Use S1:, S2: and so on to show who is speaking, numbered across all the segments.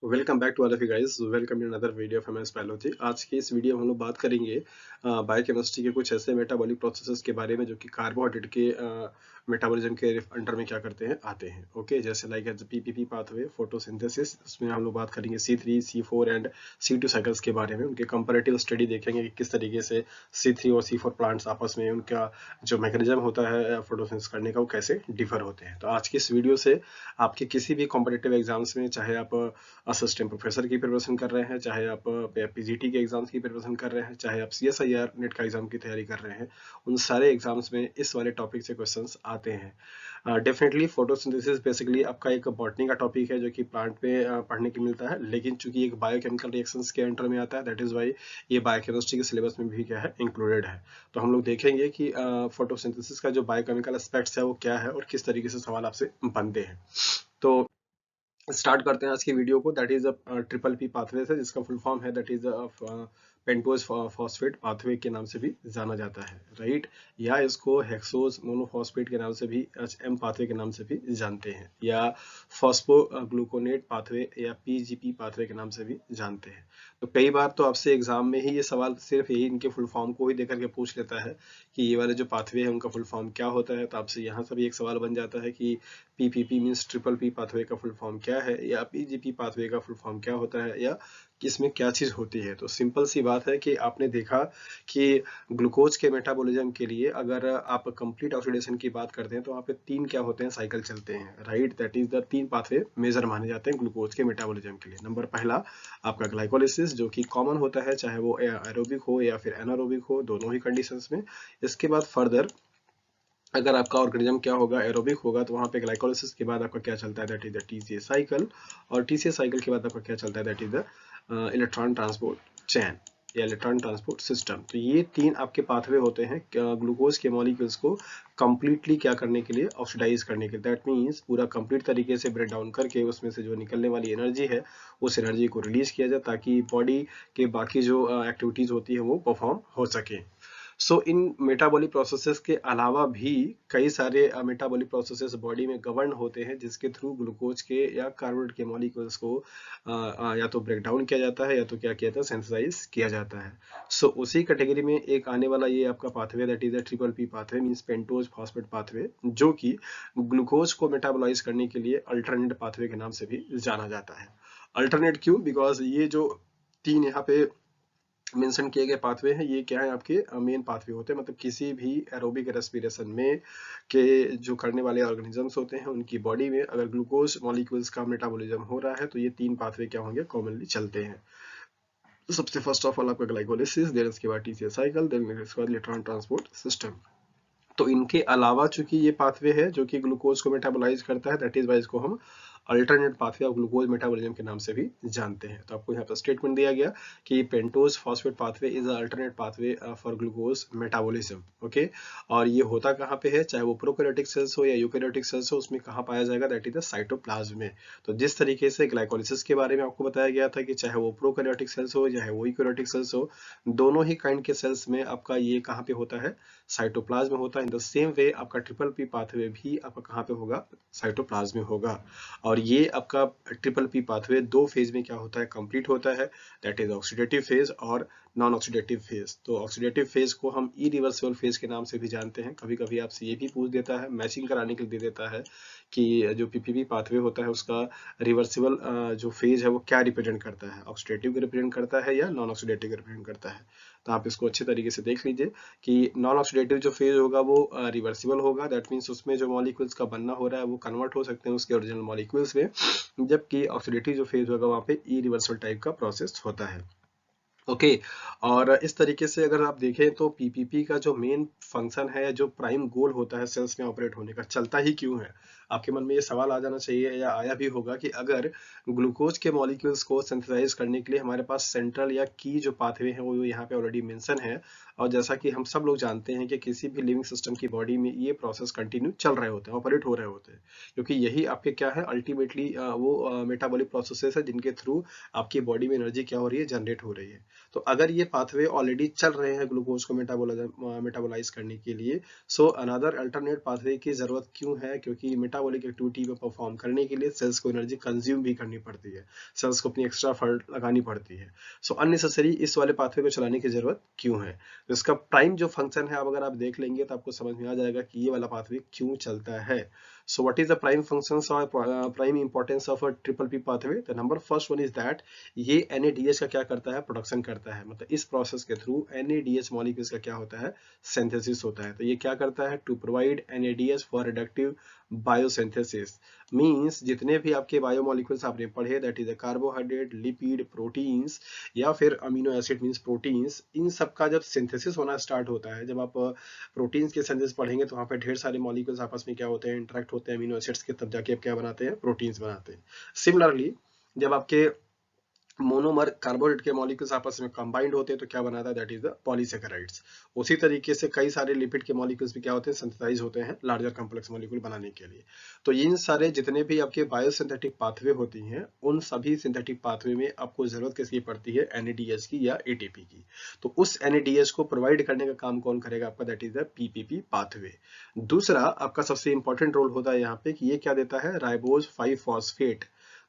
S1: Welcome back to all of you guys. Welcome in another video from S biology. आज की इस video में हम लोग बात करेंगे बायोकेमिस्ट्री के कुछ ऐसे मेटाबॉलिक प्रोसेसेस के बारे में जो कि कार्बोहाइड्रेट के मेटाबॉलिज्म के अंडर में क्या करते हैं आते हैं। ओके, जैसे like as PPP pathway, photosynthesis, उसमें हम लोग बात करेंगे C3, C4 and C2 cycles के बारे में। उनके कंपैरेटिव स्टडी देखेंगे कि किस तरीके से C3 और C4 प्लांट्स आपस में उनका जो मैकेनिज्म होता है फोटोसिंथेसिस करने का वो कैसे डिफर होते हैं। तो आज की इस वीडियो से आपके किसी भी कॉम्पिटिटिव एग्जाम्स में, चाहे आप असिस्टेंट प्रोफेसर की प्रिपरेशन कर रहे हैं, चाहे आप पीजीटी के एग्जाम्स की प्रिपरेशन कर रहे हैं, चाहे आप CSIR नेट का एग्जाम की तैयारी कर रहे हैं, उन सारे एग्जाम्स में इस वाले टॉपिक से क्वेश्चंस आते हैं। डेफिनेटली फोटोसिंथेसिस बेसिकली आपका एक बॉटनी का टॉपिक है जो कि प्लांट पे पढ़ने की मिलता है, लेकिन चूंकि एक बायोकेमिकल रिएक्शंस के अंडर में आता है, दैट इज वाई ये बायोकेमिस्ट्री के सिलेबस में भी क्या है इंक्लूडेड है। तो हम लोग देखेंगे कि फोटोसिंथेसिस का जो बायोकेमिकल एस्पेक्ट्स है वो क्या है और किस तरीके से सवाल आपसे बनते हैं। तो स्टार्ट करते हैं आज की वीडियो को। That is triple P pathway से, जिसका फुल फॉर्म है that is pentose phosphate pathway के नाम से भी जाना जाता है, राइट। या इसको हेक्सोज मोनोफॉस्फेट के नाम से भी, HM पाथवे के नाम से भी जानते हैं, या फॉस्फोग्लूकोनेट पाथवे या PGP पाथवे के नाम से भी जानते हैं। तो कई बार तो आपसे एग्जाम में ही ये सवाल सिर्फ यही इनके फुल फॉर्म को ही देकर के पूछ लेता है कि ये वाले जो पाथवे है उनका फुल फॉर्म क्या होता है। तो आपसे यहाँ से भी एक सवाल बन जाता है कि PPP means triple P pathway का फुल फॉर्म क्या है, या PGP पाथवे का फुल फॉर्म क्या होता है, या किसमें क्या चीज होती है। तो सिंपल सी बात है कि आपने देखा कि ग्लूकोज के मेटाबॉलिज्म के लिए अगर आप कंप्लीट ऑक्सीडेशन की बात करते हैं तो वहाँ पे तीन क्या होते हैं, साइकिल चलते हैं, राइट। दैट इज द तीन पाथवे मेजर माने जाते हैं ग्लूकोज के मेटाबॉलिज्म के लिए। नंबर पहला आपका ग्लाइकोलिसिस, जो कि कॉमन होता है चाहे वो एरोबिक हो या फिर एनारोबिक हो, दोनों ही कंडीशंस में। इसके बाद फर्दर अगर आपका ऑर्गेनिज्म क्या होगा, एरोबिक होगा, तो वहां पे ग्लाइकोलिसिस के बाद आपका क्या चलता है, that is the TCA cycle. और TCA साइकिल के बाद आपका क्या चलता है, that is the electron transport chain या इलेक्ट्रॉन ट्रांसपोर्ट सिस्टम। तो ये तीन आपके पाथवे होते हैं ग्लूकोज के मॉलिक्यूल्स को कंप्लीटली क्या करने के लिए, ऑक्सीडाइज करने के लिए। दैट मीन्स पूरा कंप्लीट तरीके से ब्रेक डाउन करके उसमें से जो निकलने वाली एनर्जी है उस एनर्जी को रिलीज किया जाए, ताकि बॉडी के बाकी जो एक्टिविटीज होती है वो परफॉर्म हो सके। इन मेटाबॉलिक प्रोसेसेस के अलावा भी कई सारे मेटाबॉलिक प्रोसेसेस बॉडी में गवर्न होते हैं, जिसके थ्रू ग्लूकोज के या कार्बोहाइड्रेट के मॉलिक्यूल्स को या तो ब्रेक डाउन किया जाता है या तो क्या किया जाता है, सिंथेसाइज किया जाता है। उसी कैटेगरी में एक आने वाला ये आपका pathway that is the triple P pathway means pentose phosphate pathway, जो कि ग्लूकोज को मेटाबोलाइज करने के लिए अल्टरनेट पाथवे के नाम से भी जाना जाता है। अल्टरनेट क्यों? बिकॉज ये जो तीन यहाँ पे मेंशन किए गए पाथवे हैं, ये क्या है, आपके मेन पाथवे होते हैं। मतलब किसी भी एरोबिक रेस्पिरेशन में के जो करने वाले ऑर्गेनिजम्स होते हैं उनकी बॉडी में अगर ग्लूकोज मॉलिक्यूल्स का मेटाबॉलिज्म हो रहा है तो ये तीन पाथवे क्या होंगे, कॉमनली चलते हैं। तो सबसे फर्स्ट ऑफ ऑल आपका ग्लाइकोलिसिस, देन इसके बाद TCA साइकिल, देन इसके बाद इलेक्ट्रॉन ट्रांसपोर्ट सिस्टम। तो इनके अलावा चूंकि ये पाथवे है जो कि ग्लूकोज को मेटाबोलाइज करता है, दैट इज वाई इसको हम alternate pathway of glucose metabolism के नाम से भी जानते हैं। तो आपको यहाँ पर स्टेटमेंट दिया गया कि pentose phosphate pathway is alternate pathway for glucose metabolism. Okay, और ये होता कहाँ पे है, चाहे वो प्रोकैरियोटिक सेल्स हो या यूकैरियोटिक सेल्स हो, उसमें कहाँ पाया जाएगा, दैट इज द साइटोप्लाज्म में। तो जिस तरीके से ग्लाइकोलिसिस के बारे में आपको बताया गया था कि चाहे वो प्रोकैरियोटिक सेल्स हो चाहे वो यूकैरियोटिक सेल्स हो, दोनों ही काइंड के सेल्स में आपका ये कहाँ पे होता है, साइटोप्लाज्म में होता है। इन द सेम वे आपका ट्रिपल पी पाथवे भी आपका कहाँ पे होगा, साइटोप्लाज्म में होगा। और ये आपका ट्रिपल पी पाथवे दो फेज में क्या होता है, कंप्लीट होता है, दैट इज ऑक्सीडेटिव फेज और नॉन ऑक्सीडेटिव फेज। तो ऑक्सीडेटिव फेज को हम इरिवर्सिबल फेज के नाम से भी जानते हैं। कभी कभी आपसे ये भी पूछ देता है, मैचिंग कराने के लिए दे देता है कि जो पीपीपी पाथवे होता है उसका रिवर्सिबल जो फेज है वो क्या रिप्रेजेंट करता है, ऑक्सीडेटिव को रिप्रेजेंट करता है या नॉन ऑक्सीडेटिव को रिप्रेजेंट करता है। तो आप इसको अच्छे तरीके से देख लीजिए कि नॉन ऑक्सीडेटिव जो फेज होगा वो रिवर्सिबल होगा। दैट मीन्स उसमें जो मॉलिक्यूल्स का बनना हो रहा है वो कन्वर्ट हो सकते हैं उसके ओरिजिनल मॉलिक्यूल्स में, जबकि ऑक्सीडेटिव जो फेज होगा वहाँ पे इरिवर्सिबल टाइप का प्रोसेस होता है। ओके, और इस तरीके से अगर आप देखें तो पीपीपी का जो मेन फंक्शन है, जो प्राइम गोल होता है सेल्स में ऑपरेट होने का, चलता ही क्यों है। आपके मन में ये सवाल आ जाना चाहिए या आया भी होगा कि अगर ग्लूकोज के मॉलिक्यूल्स को सिंथेसाइज करने के लिए हमारे पास सेंट्रल या की जो पाथवे है वो यहाँ पे ऑलरेडी मेंशन है, और जैसा कि हम सब लोग जानते हैं कि किसी भी लिविंग सिस्टम की बॉडी में ये प्रोसेस कंटिन्यू चल रहे होते हैं, ऑपरेट हो रहे होते हैं, क्योंकि यही आपके क्या है, अल्टीमेटली वो मेटाबॉलिक प्रोसेसेस है जिनके थ्रू आपकी बॉडी में एनर्जी क्या हो रही है, जनरेट हो रही है। तो अगर ये पाथवे ऑलरेडी चल रहे हैं ग्लूकोज को मेटाबोलाइज करने के लिए, सो अनदर अल्टरनेट पाथवे की जरूरत क्यों है? क्योंकि मेटाबॉलिक एक्टिविटी में परफॉर्म करने के लिए सेल्स को एनर्जी कंज्यूम भी करनी पड़ती है, सेल्स को अपनी एक्स्ट्रा एफर्ट लगानी पड़ती है। सो अननेसेसरी इस वाले पाथवे को चलाने की जरूरत क्यों है? तो इसका प्राइम जो फंक्शन है, अब अगर आप देख लेंगे तो आपको समझ में आ जाएगा कि ये वाला पाथवे क्यों चलता है। So what is the prime functions or prime importance of a triple P pathway? The number first one is that ये NADH का क्या करता है? प्रोडक्शन करता है। मतलब इस प्रोसेस के थ्रू NADH मॉलिक्यूल्स का क्या होता है? सिंथेसिस होता है। तो ये क्या करता है? To provide NADH for reductive biosynthesis. Means जितने भी आपके बायोमोलिक्यूल्स आपने पढ़े, that is carbohydrate, lipid, proteins या फिर अमीनो एसिड मीन्स प्रोटीन्स, इन सब का जब सिंथेसिस होना स्टार्ट होता है, जब आप प्रोटीन्स के सिंथेसिस पढ़ेंगे तो वहाँ पे ढेर सारे मॉलिक्यूल्स आपस में क्या होते हैं? इंटरेक्ट होते हैं अमीनो एसिड्स के, तब जाके आप क्या बनाते हैं? प्रोटीन्स बनाते हैं। सिमिलरली जब आपके मोनोमर कार्बोहाइड्रेट के मॉलिक्यूल्स आपस में कंबाइंड होते हैं तो क्या बनाता है? That is the polysaccharides. उसी तरीके से कई सारे लिपिड के मॉलिक्यूल्स भी क्या होते हैं? सिंथेसाइज होते हैं लार्जर कॉम्प्लेक्स मॉलिक्यूल बनाने के लिए। तो इन सारे जितने भी आपके बायोसिंथेटिक पाथवे होती हैं, उन सभी सिंथेटिक पाथवे में आपको जरूरत किसकी पड़ती है? NADH की या ATP की। तो उस NADH को प्रोवाइड करने का काम कौन करेगा आपका? That is the PPP pathway. दूसरा आपका सबसे इंपॉर्टेंट रोल होता है यहाँ पे कि ये क्या देता है? Ribose 5 phosphate.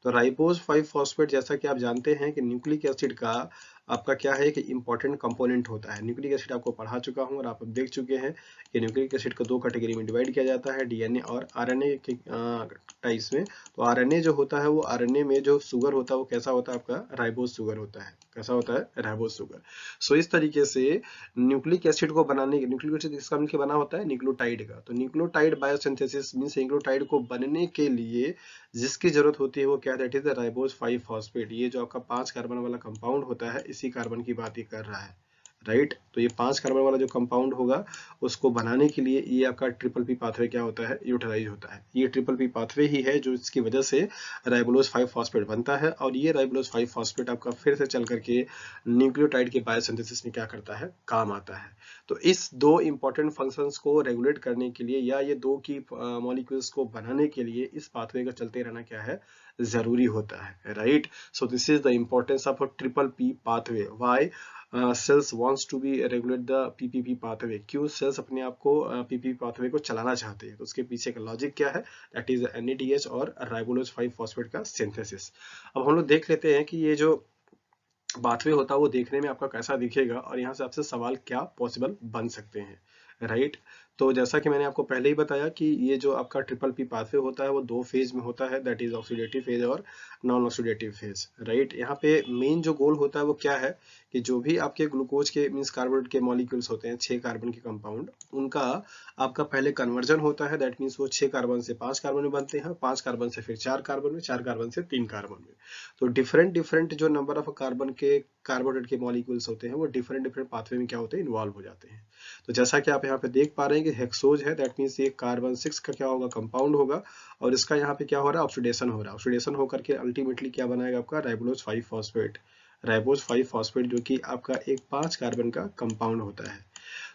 S1: तो राइबोज 5 फॉस्फेट, जैसा कि आप जानते हैं कि न्यूक्लिक एसिड का आपका क्या है कि इंपॉर्टेंट कंपोनेंट होता है। न्यूक्लिक एसिड आपको पढ़ा चुका हूं और आप देख चुके हैं कि न्यूक्लिक एसिड को दो कैटेगरी में डिवाइड किया जाता है, DNA और RNA के टाइप्स में। तो RNA जो होता है, वो RNA में जो शुगर होता है वो कैसा होता है आपका? राइबोज शुगर होता है। कैसा होता है? Ribose sugar. सो इस तरीके से न्यूक्लिक एसिड को बनाने के, न्यूक्लिक एसिड किसका मिलकर बना होता है? न्यूक्लियोटाइड का। तो न्यूक्लियोटाइड बायोसिंथेसिस मींस न्यूक्लियोटाइड को बनने के लिए जिसकी जरूरत होती है वो क्या? That is the ribose 5 phosphate. ये जो आपका 5 कार्बन वाला कंपाउंड होता है, इसी कार्बन की बात ही कर रहा है, राइट। तो ये 5 कार्बन वाला जो कंपाउंड होगा, उसको बनाने के लिए ये आपका ट्रिपल पी पाथवे क्या होता है? यूटिलाइज होता है। ये ट्रिपल पी पाथवे ही है जो इसकी वजह से राइबोलोज 5 फॉस्फेट बनता है, और ये राइबोलोज 5 फॉस्फेट आपका फिर से चल करके न्यूक्लियोटाइड के बायोसिंथेसिस में क्या करता है? काम आता है। तो इस दो इंपॉर्टेंट फंक्शंस को रेगुलेट करने के लिए, या ये दो की मॉलिक्यूल्स को बनाने के लिए इस पाथवे का चलते रहना क्या है? जरूरी होता है, right. So this is the importance of a triple P pathway. Why cells wants to be regulate the PPP pathway? क्यों सेल्स अपने आप को PPP पाथवे को चलाना चाहते हैं? तो उसके पीछे का लॉजिक क्या है? दैट इज NADH और राइबोलोज 5 फॉस्फेट का सिंथेसिस। अब हम लोग देख लेते हैं कि ये जो पाथवे होता है वो देखने में आपका कैसा दिखेगा, और यहाँ से आपसे सवाल क्या पॉसिबल बन सकते हैं, राइट। तो जैसा कि मैंने आपको पहले ही बताया कि ये जो आपका ट्रिपल पी पाथवे होता है वो दो फेज में होता है, दैट इज ऑक्सीडेटिव फेज और नॉन ऑक्सीडेटिव फेज, राइट। यहाँ पे मेन जो गोल होता है वो क्या है कि जो भी आपके ग्लूकोज के मीन्स कार्बोहाइड्रेट के मॉलिक्यूल्स होते हैं, 6 कार्बन के कंपाउंड, उनका आपका पहले कन्वर्जन होता है। दैट मीन्स वो 6 कार्बन से 5 कार्बन में बनते हैं, 5 कार्बन से फिर 4 कार्बन में, 4 कार्बन से 3 कार्बन में। तो डिफरेंट डिफरेंट जो नंबर ऑफ कार्बन के कार्बोहाइड्रेट के मॉलिक्यूल्स होते हैं वो डिफरेंट डिफरेंट पाथवे में क्या होते हैं? इन्वॉल्व हो जाते हैं। तो जैसा कि आप यहाँ पे देख पा रहे हैं कि हेक्सोज है, दैट मीन्स ये कार्बन 6 का क्या होगा? कंपाउंड होगा, और इसका यहाँ पे क्या हो रहा है? ऑक्सीडेशन हो रहा है। ऑक्सीडेशन होकर के अल्टीमेटली क्या बनाएगा आपका? राइबोलोज 5 फॉस्फेट। राइबोज 5 फॉस्फेट जो कि आपका एक 5 कार्बन का कंपाउंड होता है।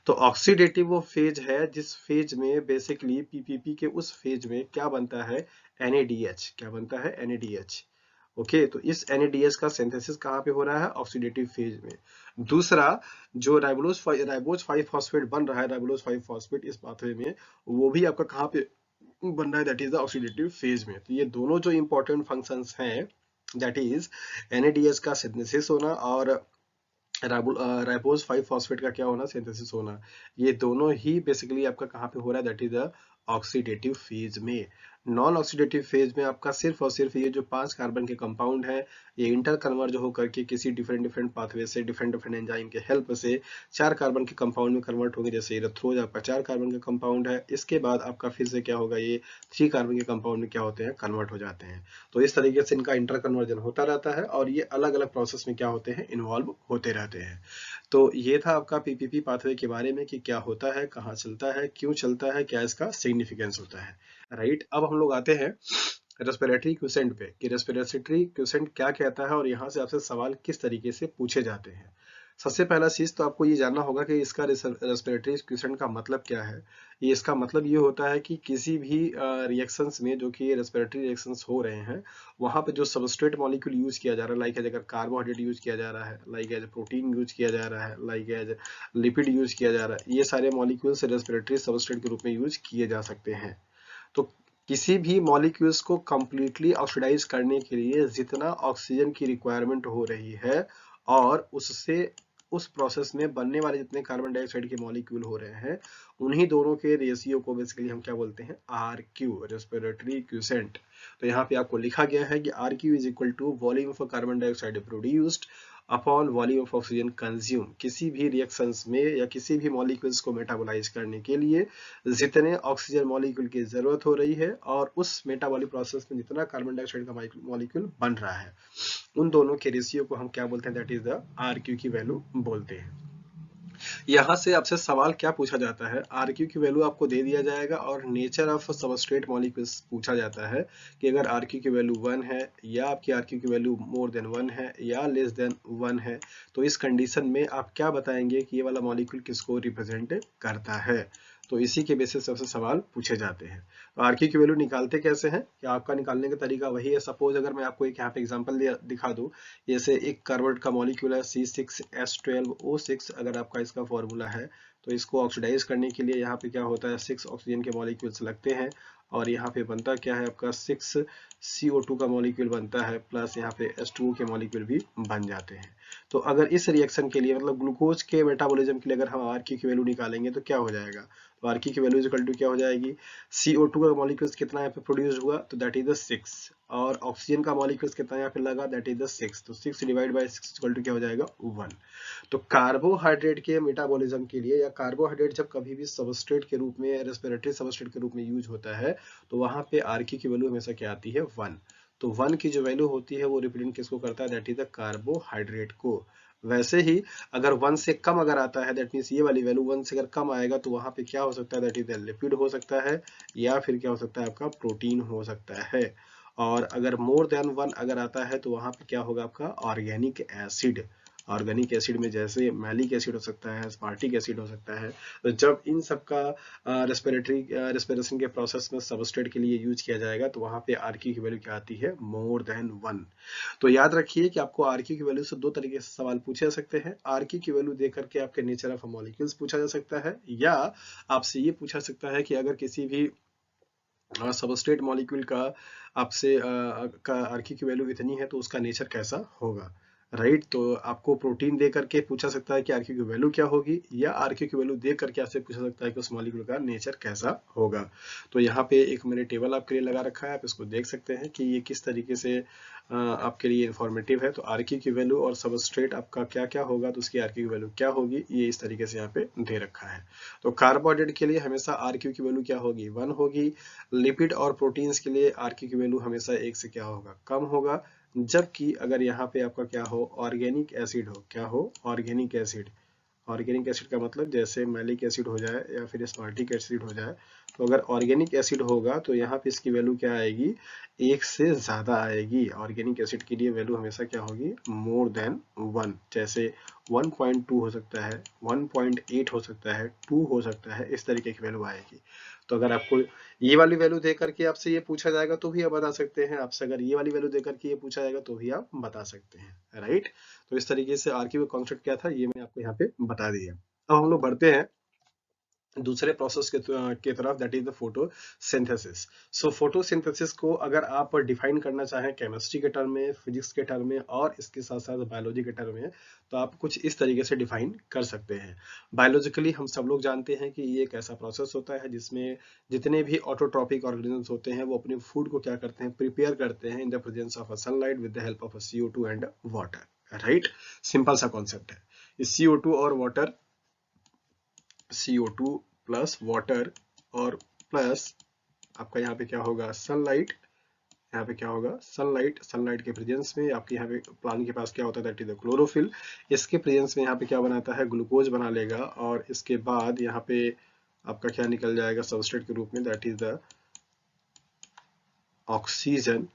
S1: तो ऑक्सीडेटिव वो फेज है जिस फेज में बेसिकली PPP के उस फेज में क्या बनता है? NADH। क्या बनता है? NADH। ओके, तो इस NADH का सिंथेसिस कहाँ पे हो रहा है? ऑक्सीडेटिव फेज में। दूसरा, जो राइबोज 5 फॉस्फेट बन रहा है, राइबोलोज 5 फॉस्फेट इस पाथवे में, वो भी आपका कहाँ पे बन रहा है? That is the oxidative phase में। तो ये दोनों जो इंपॉर्टेंट फंक्शंस हैं, दैट इज NADH का सिंथेसिस होना और राइबोज 5 फॉस्फेट का क्या होना? सिंथेसिस होना। ये दोनों ही बेसिकली आपका कहाँ पे हो रहा है? That is the oxidative phase में। नॉन ऑक्सीडेटिव फेज में आपका सिर्फ और सिर्फ ये जो 5 कार्बन के कंपाउंड है, ये इंटर कन्वर्ज होकर के किसी डिफरेंट डिफरेंट पाथवे से, डिफरेंट डिफरेंट एंजाइम के हेल्प से 4 कार्बन के कंपाउंड में कन्वर्ट होंगे। जैसे इरेथ्रोज आपका 4 कार्बन का कंपाउंड है, इसके बाद आपका फिर से क्या होगा? ये 3 कार्बन के कंपाउंड में क्या होते हैं? कन्वर्ट हो जाते हैं। तो इस तरीके से इनका इंटर कन्वर्जन होता रहता है, और ये अलग अलग प्रोसेस में क्या होते हैं? इन्वॉल्व होते रहते हैं। तो ये था आपका PPP पाथवे के बारे में कि क्या होता है, कहाँ चलता है, क्यों चलता है, क्या इसका सिग्निफिकेंस होता है, राइट। अब हम लोग आते हैं रेस्पिरेटरी क्वेसेंट पे कि रेस्पिरेटरी क्वेसेंट क्या कहता है और यहाँ से आपसे सवाल किस तरीके से पूछे जाते हैं। सबसे पहला चीज तो आपको ये जानना होगा कि इसका रेस्पिरेटरी क्वेश्चन का मतलब क्या है। ये इसका मतलब ये होता है कि किसी भी रिएक्शंस में जो कि रेस्पिरेटरी रिएक्शंस हो रहे हैं, वहां पे जो सबस्ट्रेट मॉलिक्यूल यूज किया जा रहा है, लाइक एज अगर कार्बोहाइड्रेट यूज किया जा रहा है, लाइक एज प्रोटीन यूज किया जा रहा है, लाइक एज लिपिड यूज किया जा रहा है, ये सारे मॉलिक्यूल्स रेस्पिरेटरी सबस्ट्रेट के रूप में यूज किए जा सकते हैं। तो किसी भी मॉलिक्यूल्स को कंप्लीटली ऑक्सीडाइज करने के लिए जितना ऑक्सीजन की रिक्वायरमेंट हो रही है, और उससे उस प्रोसेस में बनने वाले जितने कार्बन डाइऑक्साइड के मॉलिक्यूल हो रहे हैं, उन्हीं दोनों के रेशियो को बेसिकली हम क्या बोलते हैं, आर क्यू, रेस्पिरेटरी क्यूसेंट। तो यहाँ पे आपको लिखा गया है कि R Q is equal to volume of carbon dioxide produced upon volume of oxygen consume. किसी भी रिएक्शंस में या किसी भी मॉलिक्यूल्स को मेटाबोलाइज करने के लिए जितने ऑक्सीजन मॉलिक्यूल की जरूरत हो रही है, और उस मेटाबॉलिक प्रोसेस में जितना कार्बन डाइऑक्साइड का मॉलिक्यूल बन रहा है, उन दोनों के रेशियो को हम क्या बोलते हैं, that is the R Q की वैल्यू बोलते हैं। यहाँ से आपसे सवाल क्या पूछा जाता है, आर क्यू की वैल्यू आपको दे दिया जाएगा और नेचर ऑफ सबस्ट्रेट मॉलिक्यूल्स पूछा जाता है कि अगर आर क्यू की वैल्यू 1 है, या आपकी आर क्यू की वैल्यू मोर देन 1 है, या लेस देन 1 है, तो इस कंडीशन में आप क्या बताएंगे कि ये वाला मॉलिक्यूल किसको रिप्रेजेंट करता है। तो इसी के बेसिस से सवाल पूछे जाते हैं। तो आर क्यू की वैल्यू निकालते कैसे हैं, कि आपका निकालने का तरीका वही है। सपोज अगर मैं आपको एक यहाँ पे एग्जांपल दिखा दूं, जैसे एक कार्बन का मॉलिक्यूल है C6H12O6, अगर आपका इसका फॉर्मूला है, तो इसको ऑक्सीडाइज करने के लिए यहाँ पे क्या होता है, 6 ऑक्सीजन के मॉलिक्यूल्स लगते हैं, और यहाँ पे बनता क्या है आपका 6 CO2 का मॉलिक्यूल बनता है, प्लस यहाँ पे H2O के मॉलिक्यूल भी बन जाते हैं। तो अगर इस रिएक्शन के लिए, मतलब ग्लूकोज के मेटाबॉलिज्म के लिए अगर हम आर क्यू की वैल्यू निकालेंगे तो क्या हो जाएगा, तो आर क्यू की वैल्यू इक्वल टू क्या हो जाएगी, CO2 का मॉलिक्यूल्स कितना यहाँ पे प्रोड्यूस हुआ, तो दैट इज द 6, और ऑक्सीजन का मॉलिक्यूल्स कितना यहाँ पे लगा, दैट इज द 6, तो 6 डिवाइड बाय 6 इक्वल टू क्या हो जाएगा, 1। तो कार्बोहाइड्रेट के मेटाबॉलिज्म के लिए, या कार्बोहाइड्रेट जब कभी भी सबस्ट्रेट के रूप में, रेस्पिरेटरी सबस्ट्रेट के रूप में यूज होता है, तो वहां पे आर क्यू की वैल्यू हमेशा क्या आती है, 1। तो 1 की जो वैल्यू होती है वो रिप्रेजेंट किसको करता है, दैट इज द कार्बोहाइड्रेट को। वैसे ही अगर 1 से कम अगर आता है, दैट मीन्स ये वाली वैल्यू 1 से अगर कम आएगा, तो वहां पे क्या हो सकता है, दैट इज द लिपिड हो सकता है, या फिर क्या हो सकता है आपका प्रोटीन हो सकता है। और अगर मोर देन 1 अगर आता है, तो वहां पे क्या होगा आपका ऑर्गेनिक एसिड। ऑर्गेनिक एसिड में जैसे मैलिक एसिड हो सकता है, स्पार्टिक एसिड हो सकता है। तो जब इन सब का रेस्पिरेशन के प्रोसेस में सबस्ट्रेट के लिए यूज किया जाएगा, तो वहां पे आर क्यू की वैल्यू क्या आती है, मोर देन 1। तो याद रखिए कि आपको आर क्यू की वैल्यू से दो तरीके से सवाल पूछे जा सकते हैं। आर क्यू की वैल्यू देकर के आपके नेचर ऑफ मॉलिक्यूल्स पूछा जा सकता है, या आपसे ये पूछा सकता है कि अगर किसी भी सबस्ट्रेट मॉलिक्यूल का आपसे का आर क्यू की वैल्यू इतनी है, तो उसका नेचर कैसा होगा, राइट। तो आपको प्रोटीन दे करके पूछा सकता है कि आर क्यू की वैल्यू क्या होगी, या आर क्यू की वैल्यू दे करके आपसे पूछा सकता है कि उस मॉलिक्यूल का नेचर कैसा होगा। तो यहाँ पे एक मैंने टेबल आपके लिए लगा रखा है, आप इसको देख सकते हैं कि ये किस तरीके से आपके लिए इंफॉर्मेटिव है। तो आर क्यू की वैल्यू और सबस्ट्रेट आपका क्या क्या होगा, तो उसकी आर क्यू की वैल्यू क्या होगी, ये इस तरीके से यहाँ पे दे रखा है। तो कार्बोहाइड्रेट के लिए हमेशा आर क्यू की वैल्यू क्या होगी, 1 होगी। लिपिड और प्रोटीन्स के लिए आर क्यू की वैल्यू हमेशा 1 से क्या होगा, कम होगा। जबकि अगर यहाँ पे आपका क्या हो, ऑर्गेनिक एसिड हो, क्या हो, ऑर्गेनिक एसिड। ऑर्गेनिक एसिड का मतलब जैसे मैलिक एसिड हो जाए या फिर स्पार्टिक एसिड हो जाए, तो अगर ऑर्गेनिक एसिड होगा तो यहाँ पे इसकी वैल्यू क्या आएगी, 1 से ज्यादा आएगी। ऑर्गेनिक एसिड के लिए वैल्यू हमेशा क्या होगी, मोर देन 1। जैसे 1.2 हो सकता है, 1.8 हो सकता है, 2 हो सकता है, इस तरीके की वैल्यू आएगी। तो अगर आपको ये वाली वैल्यू दे करके आपसे ये पूछा जाएगा तो भी आप बता सकते हैं, आपसे अगर ये वाली वैल्यू दे करके ये पूछा जाएगा तो भी आप बता सकते हैं, राइट। तो इस तरीके से आर क्यू का कॉन्सेप्ट क्या था, ये मैंने आपको यहाँ पे बता दिया। अब हम लोग बढ़ते हैं दूसरे प्रोसेस के तरफ, that is the photosynthesis. So photosynthesis को अगर आप डिफाइन करना चाहें केमिस्ट्री के टर्म में, फिजिक्स के टर्म में, और इसके साथ साथ बायोलॉजी के टर्म में, तो आप कुछ इस तरीके से डिफाइन कर सकते हैं। बायोलॉजिकली हम सब लोग जानते हैं कि ये एक ऐसा प्रोसेस होता है जिसमें जितने भी ऑटोट्रॉपिक ऑर्गेनिजम्स होते हैं, वो अपने फूड को क्या करते हैं, प्रिपेयर करते हैं in the presence of a sunlight with the help of a CO2 and water, right. Simple सा कॉन्सेप्ट है। इस CO2 और वाटर, CO2 प्लस वाटर और प्लस आपका यहाँ पे क्या होगा, सनलाइट। यहाँ पे क्या होगा, सनलाइट। सनलाइट के प्रेजेंस में आपके यहाँ पे प्लांट के पास क्या होता है, दैट इज द क्लोरोफिल। इसके प्रेजेंस में यहाँ पे क्या बनाता है, ग्लूकोज बना लेगा, और इसके बाद यहाँ पे आपका क्या निकल जाएगा सबस्ट्रेट के रूप में, दैट इज द ऑक्सीजन।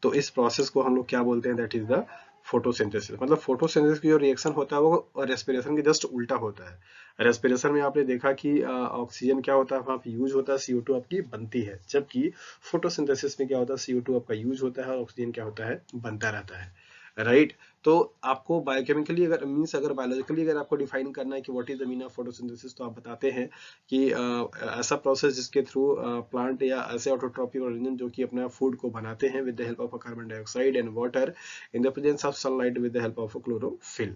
S1: तो इस प्रोसेस को हम लोग क्या बोलते हैं, दैट इज द फोटोसिंथेसिस मतलब फोटोसिंथेसिस की जो रिएक्शन होता है वो रेस्पिरेशन के जस्ट उल्टा होता है। रेस्पिरेशन में आपने देखा कि ऑक्सीजन क्या होता है वहाँ पे यूज होता है, CO2 आपकी बनती है, जबकि फोटोसिंथेसिस में क्या होता है CO2 आपका यूज होता है और ऑक्सीजन क्या होता है बनता रहता है, राइट। तो आपको बायोकेमिकली अगर मीन्स अगर बायोलॉजिकली अगर आपको डिफाइन करना है कि what is the mean of photosynthesis, तो आप बताते हैं कि ऐसा प्रोसेस जिसके थ्रू प्लांट या ऐसे ऑटोट्रॉपिक ऑर्गेनिज्म जो कि अपना फूड को बनाते हैं with the help of carbon dioxide and water in the presence of sunlight with the help of chlorophyll.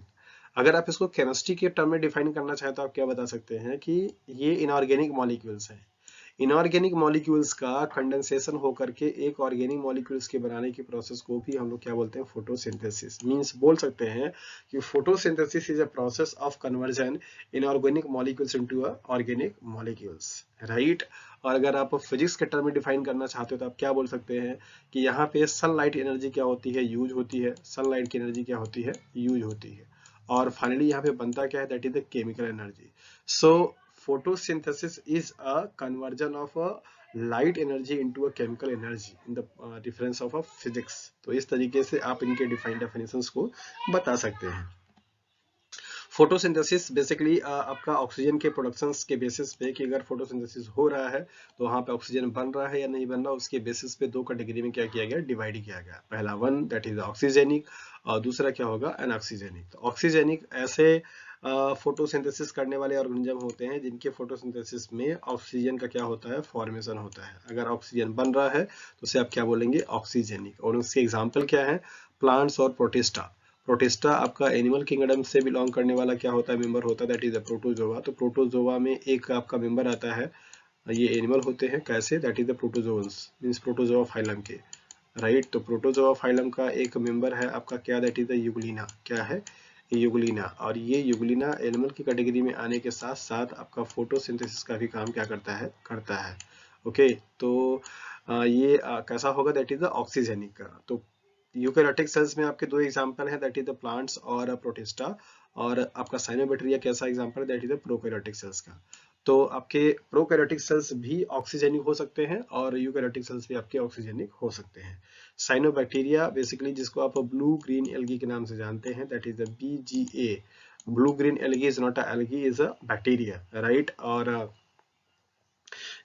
S1: अगर आप इसको केमिस्ट्री के टर्म में डिफाइन करना चाहें तो आप क्या बता सकते हैं कि ये इनऑर्गेनिक मॉलिक्यूल्स हैं। इनऑर्गेनिक मॉलिक्यूल्स का कंडेंसेशन होकर के एक ऑर्गेनिक मॉलिक्यूल्स के बनाने की प्रोसेस को भी हम लोग क्या बोलते हैं, फोटोसिंथेसिस। मींस बोल सकते हैं कि photosynthesis is a process of conversion inorganic molecules into a organic molecules, right. और अगर आप फिजिक्स के टर्म में डिफाइन करना चाहते हो तो आप क्या बोल सकते हैं कि यहाँ पे सनलाइट एनर्जी क्या होती है, यूज होती है, सनलाइट की एनर्जी क्या होती है, यूज होती है, और फाइनली यहाँ पे बनता क्या है, that is the chemical energy. So photosynthesis is a conversion of a light energy into a chemical energy in the difference of a physics। तो इस तरीके से आप इनके डिफाइंड डेफिनेशंस को बता सकते हैं। फोटोसिंथेसिस बेसिकली आपका ऑक्सीजन के प्रोडक्शन के बेसिस पे कि अगर फोटोसिंथेसिस हो रहा है तो वहां पे ऑक्सीजन बन रहा है या नहीं बन रहा, उसके बेसिस पे दो कैटेगरी में क्या किया गया, डिवाइड किया गया। पहला वन दैट इज ऑक्सीजेनिक और दूसरा क्या होगा, एनऑक्सीजेनिक। तो ऑक्सीजेनिक ऐसे फोटोसिंथेसिस करने वाले ऑर्गेनिज्म होते हैं जिनके फोटोसिंथेसिस में ऑक्सीजन का क्या होता है, फॉर्मेशन होता है। अगर ऑक्सीजन बन रहा है तो उसे आप क्या बोलेंगे, ऑक्सीजेनिक। और उसके एग्जाम्पल क्या है, प्लांट्स और प्रोटिस्टा। प्रोटिस्टा आपका एनिमल किंगडम से बिलोंग करने वाला क्या होता है, मेंबर होता है, दैट इज द प्रोटोजोआ। तो प्रोटोजोआ में एक आपका मेंबर आता है, ये एनिमल होते हैं कैसे, that is the protozoans, means protozoa phylum के, राइट। तो प्रोटोजोआ फाइलम का एक मेंबर है आपका क्या, दैट इज द यूग्लिना। क्या है, यूग्लिना। और ये यूग्लिना एनिमल की कैटेगरी में आने के साथ साथ आपका फोटोसिंथेसिस का भी काम क्या करता है। ओके, तो ये कैसा होगा, दैट इज द ऑक्सीजेनिक का। तो यूकेरियोटिक सेल्स में आपके दो एग्जांपल हैं, दैट इज द प्लांट्स और प्रोटिस्टा। और आपका साइनोबैक्टीरिया कैसा एग्जांपल है, that is the prokaryotic cells का। तो आपके प्रोकैरियोटिक सेल्स भी ऑक्सीजेनिक हो सकते हैं और यूकैरियोटिक सेल्स भी आपके ऑक्सीजेनिक हो सकते हैं। साइनोबैक्टीरिया बेसिकली जिसको आप ब्लू ग्रीन एल्गी के नाम से जानते हैं, that is the BGA। Blue green algae is not a algae, is a bacteria, right. और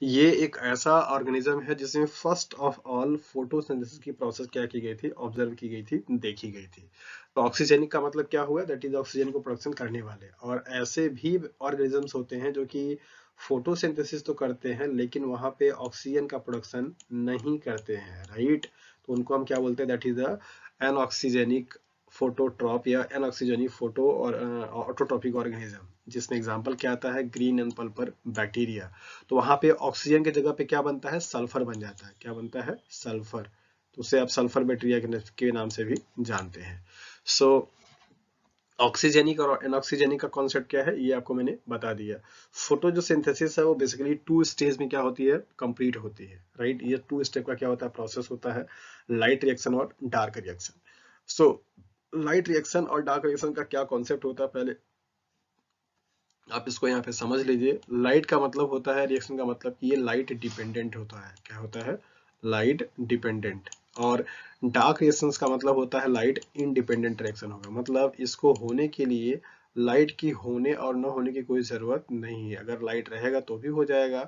S1: ये एक ऐसा ऑर्गेनिज्म है जिसमें फर्स्ट ऑफ ऑल फोटोसिंथेसिस की प्रोसेस क्या की गई थी, ऑब्जर्व की गई थी, देखी गई थी। तो ऑक्सीजनिक का मतलब क्या हुआ, दैट इज ऑक्सीजन को प्रोडक्शन करने वाले। और ऐसे भी ऑर्गेनिजम्स होते हैं जो कि फोटोसिंथेसिस तो करते हैं लेकिन वहां पे ऑक्सीजन का प्रोडक्शन नहीं करते हैं, राइट। तो उनको हम क्या बोलते हैं, दैट इज द एनऑक्सीजेनिक फोटोट्रॉप या एनऑक्सीजनिक फोटो और ऑटोट्रॉपिक ऑर्गेनिज्म, जिसमें एग्जांपल क्या आता है, ग्रीन एंड पल्पर बैक्टीरिया। तो वहां पे ऑक्सीजन की जगह पे क्या बनता है, सल्फर बन जाता है। क्या बनता है, सल्फर। तो उसे आप सल्फर बैक्टीरिया के नाम से भी जानते हैं। सो ऑक्सीजेनिक और एनऑक्सीजेनिक का कॉन्सेप्ट क्या है, ये आपको मैंने बता दिया। फोटो जो सिंथेसिस है वो बेसिकली 2 स्टेज में क्या होती है, कंप्लीट होती है, राइट। ये 2 स्टेप का क्या होता है, प्रोसेस होता है, लाइट रिएक्शन और dark reaction. So light reaction और डार्क रिएक्शन का क्या कॉन्सेप्ट होता है, पहले आप इसको यहाँ पे समझ लीजिए। लाइट का मतलब होता है, रिएक्शन का मतलब कि ये लाइट डिपेंडेंट होता है। क्या होता है, लाइट डिपेंडेंट। और डार्क रिएक्शंस का मतलब होता है लाइट इंडिपेंडेंट रिएक्शन होगा। मतलब इसको होने के लिए लाइट की होने और न होने की कोई जरूरत नहीं है। अगर लाइट रहेगा तो भी हो जाएगा,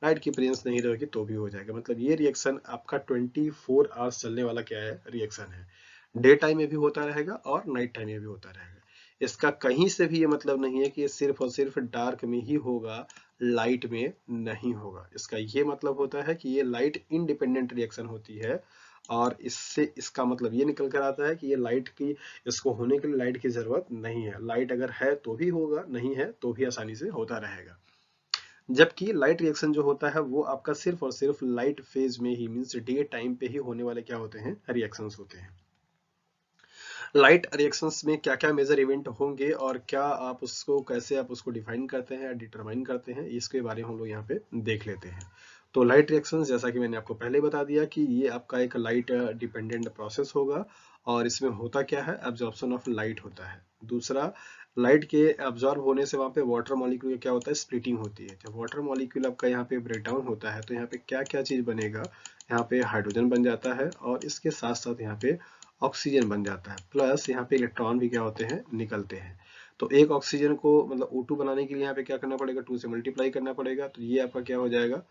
S1: लाइट की प्रेजेंस नहीं रहेगी तो भी हो जाएगा। मतलब ये रिएक्शन आपका 24 आवर्स चलने वाला क्या है, रिएक्शन है। डे टाइम में भी होता रहेगा और नाइट टाइम में भी होता रहेगा। इसका कहीं से भी ये मतलब नहीं है कि ये सिर्फ और सिर्फ डार्क में ही होगा, लाइट में नहीं होगा। इसका ये मतलब होता है कि ये लाइट इंडिपेंडेंट रिएक्शन होती है। और इससे इसका मतलब ये निकल कर आता है कि ये लाइट की, इसको होने के लिए लाइट की जरूरत नहीं है। लाइट अगर है तो भी होगा, नहीं है तो भी आसानी से होता रहेगा। जबकि लाइट रिएक्शन जो होता है वो आपका सिर्फ और सिर्फ लाइट फेज में ही, मीन्स डे टाइम पे ही होने वाले क्या होते हैं, रिएक्शंस होते हैं। लाइट रिएक्शंस में क्या क्या मेजर इवेंट होंगे और क्या आप उसको कैसे आप उसको डिफाइन करते हैं या डिटरमाइन करते हैं, इसके बारे में हम लोग यहाँ पे देख लेते हैं। तो लाइट रिएक्शंस जैसा कि मैंने आपको पहले बता दिया कि ये आपका एक लाइट डिपेंडेंट प्रोसेस होगा। और इसमें होता क्या है, एब्जॉर्प्शन ऑफ लाइट होता है। दूसरा, लाइट के एब्जॉर्ब होने से वहाँ पे वाटर मॉलिक्यूल क्या होता है, स्प्लिटिंग होती है। जब वाटर मॉलिक्यूल आपका यहाँ पे ब्रेक डाउन होता है तो यहाँ पे क्या क्या चीज बनेगा, यहाँ पे हाइड्रोजन बन जाता है और इसके साथ साथ यहाँ पे ऑक्सीजन बन जाता है, प्लस यहाँ पे इलेक्ट्रॉन भी क्या होते हैं, निकलते हैं। तो एक ऑक्सीजन को मतलब O2 बनाने के लिए यहाँ पे क्या करना पड़ेगा, 2 से मल्टीप्लाई करना पड़ेगा, तो ये आपका क्या हो जाएगा,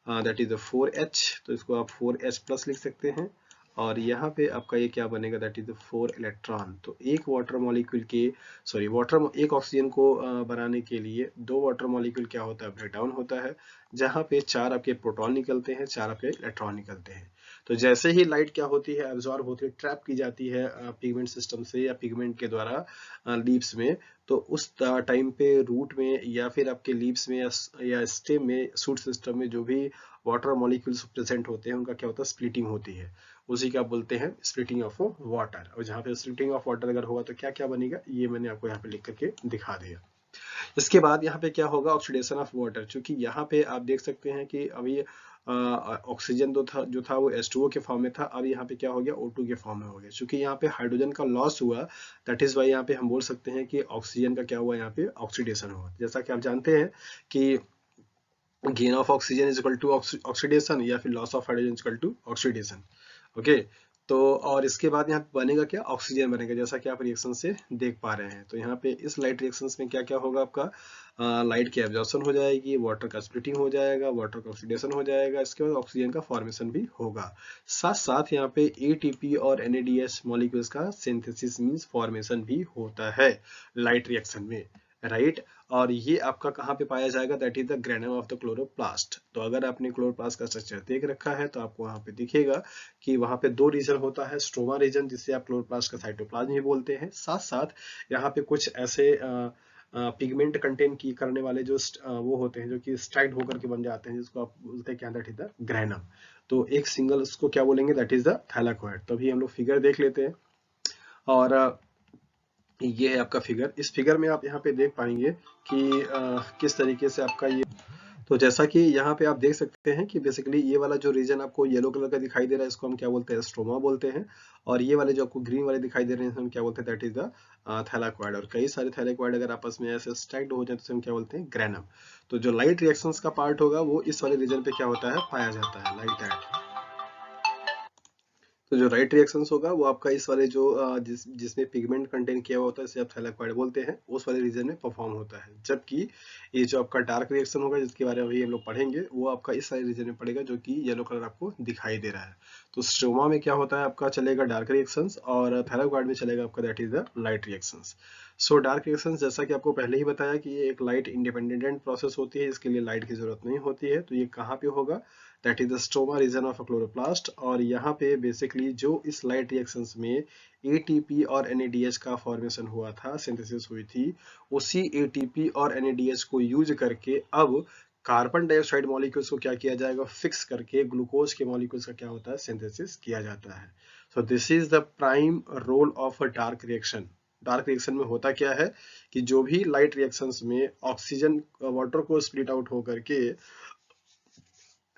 S1: दैट इज द 4H, तो इसको आप 4H प्लस लिख सकते हैं। और यहाँ पे आपका ये क्या बनेगा, दैट इज द 4 इलेक्ट्रॉन। तो एक वाटर मॉलिक्यूल के, सॉरी वाटर, एक ऑक्सीजन को बनाने के लिए 2 वाटर मॉलिक्यूल क्या होता है, ब्रेक डाउन होता है, जहाँ पे 4 आपके प्रोटॉन निकलते हैं, 4 आपके इलेक्ट्रॉन निकलते हैं। तो जैसे ही लाइट क्या होती है, एब्जॉर्ब होती है, ट्रैप की जाती है पिगमेंट सिस्टम से या पिगमेंट के द्वारा लीव्स में, तो उस टाइम पे रूट में या फिर आपके लीव्स में या स्टेम में, शूट सिस्टम में जो भी वाटर मॉलिक्यूल्स प्रेजेंट होते हैं, उनका क्या होता है, स्प्लिटिंग होती है। उसी का बोलते हैं स्प्लिटिंग ऑफ वाटर। और जहाँ पे स्प्लिटिंग ऑफ वाटर अगर होगा तो क्या क्या बनेगा, ये मैंने आपको यहाँ पे लिख करके दिखा दिया। इसके बाद यहाँ पे क्या होगा, ऑक्सीडेशन ऑफ वाटर। क्योंकि यहाँ पे आप देख सकते हैं कि अभी ऑक्सीजन जो था वो H2O के फॉर्म में था, अब यहाँ पे क्या हो गया, O2 के फॉर्म में हो गया। क्योंकि यहाँ पे हाइड्रोजन का लॉस हुआ, दैट इज वाई यहाँ पे हम बोल सकते हैं कि ऑक्सीजन का क्या हुआ, यहाँ पे ऑक्सीडेशन हुआ। जैसा कि आप जानते हैं कि gain of oxygen is equal to oxidation, या फिर loss of hydrogen is equal to oxidation. Okay, तो और इसके बाद यहाँ पे बनेगा क्या, ऑक्सीजन बनेगा, जैसा कि आप रिएक्शन से देख पा रहे हैं। तो यहाँ पे इस लाइट रिएक्शंस में क्या क्या होगा, आपका लाइट की एब्जॉर्प्शन हो जाएगी, वाटर का स्प्लिटिंग हो जाएगा, वाटर का ऑक्सीडेशन हो जाएगा, इसके बाद ऑक्सीजन का फॉर्मेशन भी होगा। साथ साथ यहाँ पे ATP और NADH मॉलिक्यूल्स का सिंथेसिस मींस फॉर्मेशन भी होता है लाइट रिएक्शन में, राइट। और ये आपका कहाँ पे पाया जाएगा, that is the granum of the chloroplast. तो अगर आपने क्लोरोप्लास्ट का स्ट्रक्चर देख रखा है तो आपको वहां पे दिखेगा कि वहां पे 2 रीजन होता है, स्ट्रोमा रीजन जिसे आप क्लोरोप्लास्ट का साइटोप्लाज्म भी बोलते हैं, साथ साथ यहाँ पे कुछ ऐसे पिगमेंट कंटेन की करने वाले जो वो होते हैं, जो कि स्ट्राइड होकर के बन जाते हैं, जिसको आप बोलते हैं क्या, दैट इज द ग्रेनम। तो एक सिंगल उसको क्या बोलेंगे, दैट इज द थैलाकोइड। तो अभी हम लोग फिगर देख लेते हैं। और ये है आपका फिगर। इस फिगर में आप यहाँ पे देख पाएंगे कि किस तरीके से आपका ये, तो जैसा कि यहाँ पे आप देख सकते हैं कि बेसिकली ये वाला जो रीजन आपको येलो कलर का दिखाई दे रहा है, इसको हम क्या बोलते हैं, स्ट्रोमा बोलते हैं। और ये वाले जो आपको ग्रीन वाले दिखाई दे रहे हैं, हम क्या बोलते हैं, दैट इज द थैलाक्वाइड। और कई सारे थैलाक्वाइड अगर आपस में ऐसे स्टैक्ड हो जाए तो हम क्या बोलते हैं, ग्रेनम। तो जो लाइट रिएक्शंस का पार्ट होगा वो इस वाले रीजन पे क्या होता है, पाया जाता है, लाइट एट। तो जो राइट रिएक्शंस होगा वो आपका इस वाले जो जिसमें पिगमेंट कंटेन किया हुआ होता है, इसे आप थैलाक्वाइड बोलते हैं, उस वाले रीजन में परफॉर्म होता है। जबकि ये जो आपका डार्क रिएक्शन होगा, जिसके बारे में अभी हम लोग पढ़ेंगे, वो आपका इस वाले रीजन में पड़ेगा, जो कि येलो कलर आपको दिखाई दे रहा है। तो स्ट्रोमा में क्या होता है, आपका चलेगा डार्क रिएक्शंस, और थैलाक्वाइड में चलेगा आपका that is the light reactions. So dark reactions, जैसा कि आपको पहले ही बताया कि ये एक लाइट इंडिपेंडेंट प्रोसेस होती है, इसके लिए लाइट की जरूरत नहीं होती है। तो ये कहाँ पे होगा, that is the stroma region of a chloroplast. और यहाँ पे बेसिकली जो इस लाइट रिएक्शंस में ATP और NADH का फॉर्मेशन हुआ था, सिंथेसिस हुई थी, उसी ATP और NADH को यूज करके अब कार्बन डाइऑक्साइड मॉलिक्यूल्स को क्या किया जाएगा, फिक्स करके ग्लूकोज के मॉलिक्यूल्स का क्या होता है, सिंथेसिस किया जाता है। So this is the prime role of a dark reaction. Dark reaction में होता क्या है कि जो भी लाइट रिएक्शंस में ऑक्सीजन वाटर को स्प्लिट आउट होकर के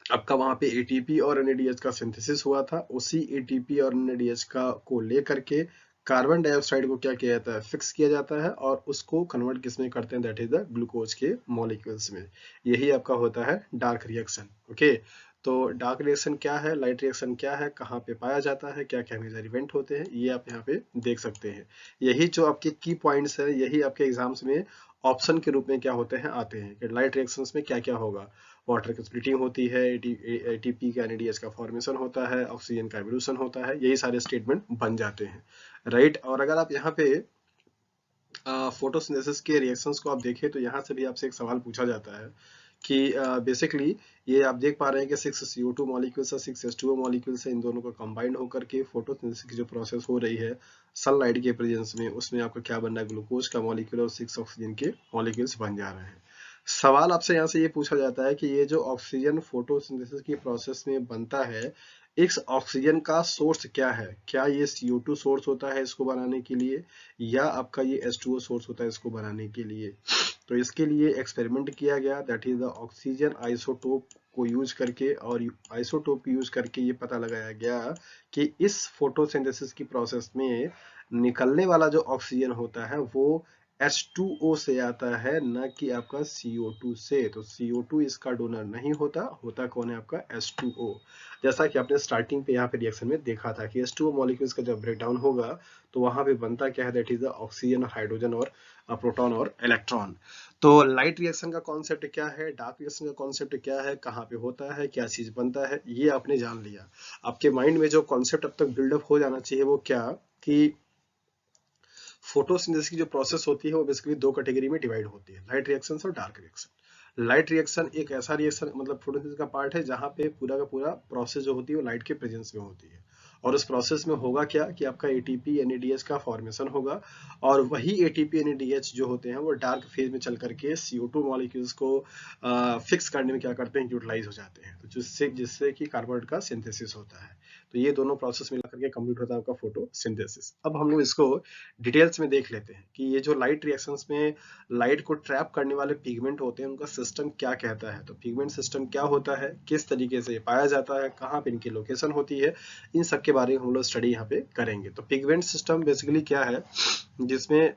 S1: आपका वहां पे ATP और NADH का सिंथेसिस हुआ था, उसी ATP और NADH का को लेकर के कार्बन डाइऑक्साइड को क्या किया जाता है, फिक्स किया जाता है, और उसको कन्वर्ट किसमें करते हैं, दैट इज द ग्लूकोज के मॉलिक्यूल्स में। यही आपका होता है डार्क रिएक्शन। ओके, तो डार्क रिएक्शन क्या है, लाइट रिएक्शन क्या है, कहाँ पे पाया जाता है, क्या क्या मेजर इवेंट होते हैं, ये आप यहाँ पे देख सकते हैं। यही जो आपके की पॉइंट्स है, यही आपके एग्जाम्स में ऑप्शन के रूप में क्या होते हैं, आते हैं कि लाइट रिएक्शंस में क्या क्या होगा। वाटर की स्प्लिटिंग होती है, ATP का NADH का फॉर्मेशन होता है, ऑक्सीजन का एवोल्यूशन होता है, यही सारे स्टेटमेंट बन जाते हैं, राइट। और अगर आप यहाँ पे फोटोसिंथेसिस के रिएक्शंस को आप देखें तो यहाँ से भी आपसे एक सवाल पूछा जाता है कि बेसिकली ये आप देख पा रहे हैं कि 6 CO2 मॉलिक्यूल्स और 6 H2O मॉलिक्यूल्स है, इन दोनों को कंबाइंड होकर के फोटोसिंथेसिस की जो प्रोसेस हो रही है सनलाइट के प्रेजेंस में, उसमें आपका क्या बन रहा है, ग्लूकोज का मॉलिक्यूल और 6 ऑक्सीजन के मॉलिक्यूल्स बन जा रहे हैं। सवाल आपसे यहाँ से ये पूछा जाता है कि ये जो ऑक्सीजन फोटोसिंथेसिस की प्रोसेस में बनता है, इस ऑक्सीजन का सोर्स क्या है, क्या ये CO2 सोर्स होता है इसको बनाने के लिए, या आपका ये H2O सोर्स होता है इसको बनाने के लिए। तो इसके लिए एक्सपेरिमेंट किया गया, that is the oxygen isotope को यूज करके, और आइसोटोप यूज करके ये पता लगाया गया कि इस फोटोसिंथेसिस की प्रोसेस में निकलने वाला जो ऑक्सीजन होता है वो H2O से आता है, न कि आपका CO2 से। तो CO2 इसका डोनर नहीं होता, होता कौन है आपका H2O। जैसा कि आपने स्टार्टिंग पे यहाँ पे रिएक्शन में देखा था कि H2O मॉलिक्यूल्स का जब ब्रेकडाउन होगा तो वहां पे बनता क्या है, that is the oxygen, hydrogen और प्रोटॉन और इलेक्ट्रॉन। तो लाइट रिएक्शन का कॉन्सेप्ट क्या है, डार्क रिएक्शन का कॉन्सेप्ट क्या है, कहाँ पे होता है, क्या चीज बनता है, ये आपने जान लिया। आपके माइंड में जो कॉन्सेप्ट अब तक बिल्डअप हो जाना चाहिए वो क्या, कि फोटोसिंथेसिस की जो प्रोसेस होती है वो बेसिकली दो कैटेगरी में डिवाइड होती है, लाइट रिएक्शन और डार्क रिएक्शन। लाइट रिएक्शन एक ऐसा रिएक्शन मतलब फोटोसिंथेसिस का पार्ट है जहां पे पूरा का पूरा प्रोसेस जो होती है वो लाइट के प्रेजेंस में होती है। और उस प्रोसेस में होगा क्या कि आपका एटीपी एनएडीएच का फॉर्मेशन होगा, और वही एटीपी एनएडीएच जो होते हैं वो डार्क फेज में चल करके CO2 मॉलिक्यूल्स को फिक्स करने में क्या करते हैं, यूटिलाइज हो जाते हैं, तो जिससे जिससे कि कार्बन का सिंथेसिस होता है। तो ये दोनों प्रोसेस मिला करके कंप्लीट होता है आपका फोटोसिंथेसिस। अब हम लोग इसको डिटेल्स में देख लेते हैं कि ये जो लाइट रिएक्शंस में लाइट को ट्रैप करने वाले पिगमेंट होते हैं उनका सिस्टम क्या कहता है। तो पिगमेंट सिस्टम क्या होता है, किस तरीके से पाया जाता है, कहाँ पे इनकी लोकेशन होती है, इन सब के बारे में हम लोग स्टडी यहाँ पे करेंगे। तो पिगमेंट सिस्टम बेसिकली क्या है, जिसमें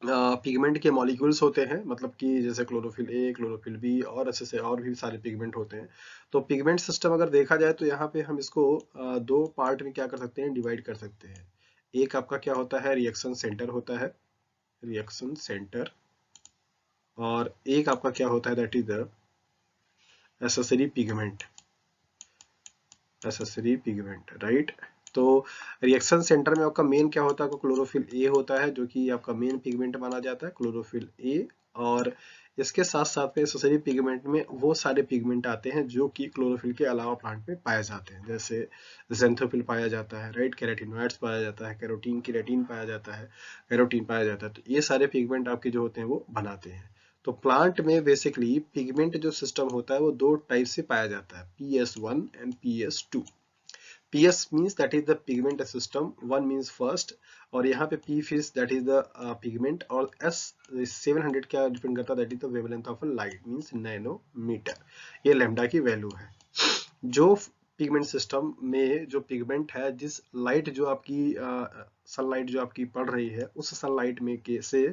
S1: पिगमेंट के मॉलिक्यूल्स होते हैं, मतलब कि जैसे क्लोरोफिल ए, क्लोरोफिल बी और ऐसे से और भी सारे पिगमेंट होते हैं। तो पिगमेंट सिस्टम अगर देखा जाए तो यहाँ पे हम इसको दो पार्ट में क्या कर सकते हैं, डिवाइड कर सकते हैं। एक आपका क्या होता है, रिएक्शन सेंटर होता है, रिएक्शन सेंटर, और एक आपका क्या होता है, that is the accessory pigment, accessory pigment, right. तो रिएक्शन सेंटर में आपका मेन क्या होता है, आपका क्लोरोफिल ए होता है जो कि आपका मेन पिगमेंट माना जाता है, क्लोरोफिल ए। और इसके साथ साथ में एसेसरी पिगमेंट में वो सारे पिगमेंट आते हैं जो कि क्लोरोफिल के अलावा प्लांट में पाए जाते हैं, जैसे जेंथोफिल पाया जाता है, राइट, कैरोटीनॉइड्स पाया जाता है, कैरोटीन केराटिन पाया जाता है, कैरोटीन पाया जाता है। तो ये सारे पिगमेंट आपके जो होते हैं वो बनाते हैं। तो प्लांट में बेसिकली पिगमेंट जो सिस्टम होता है वो दो टाइप से पाया जाता है, PS1 and PS2। PS means that is the pigment system, 1 means first, और यहाँ पे P means that is the pigment, और S 700 क्या डिपेंड करता है, that is the wavelength of a light means nanometer. ये लैम्डा की वैल्यू है। जो पिगमेंट सिस्टम में जो पिगमेंट है, जिस लाइट जो आपकी सनलाइट जो आपकी पड़ रही है उस सनलाइट में के से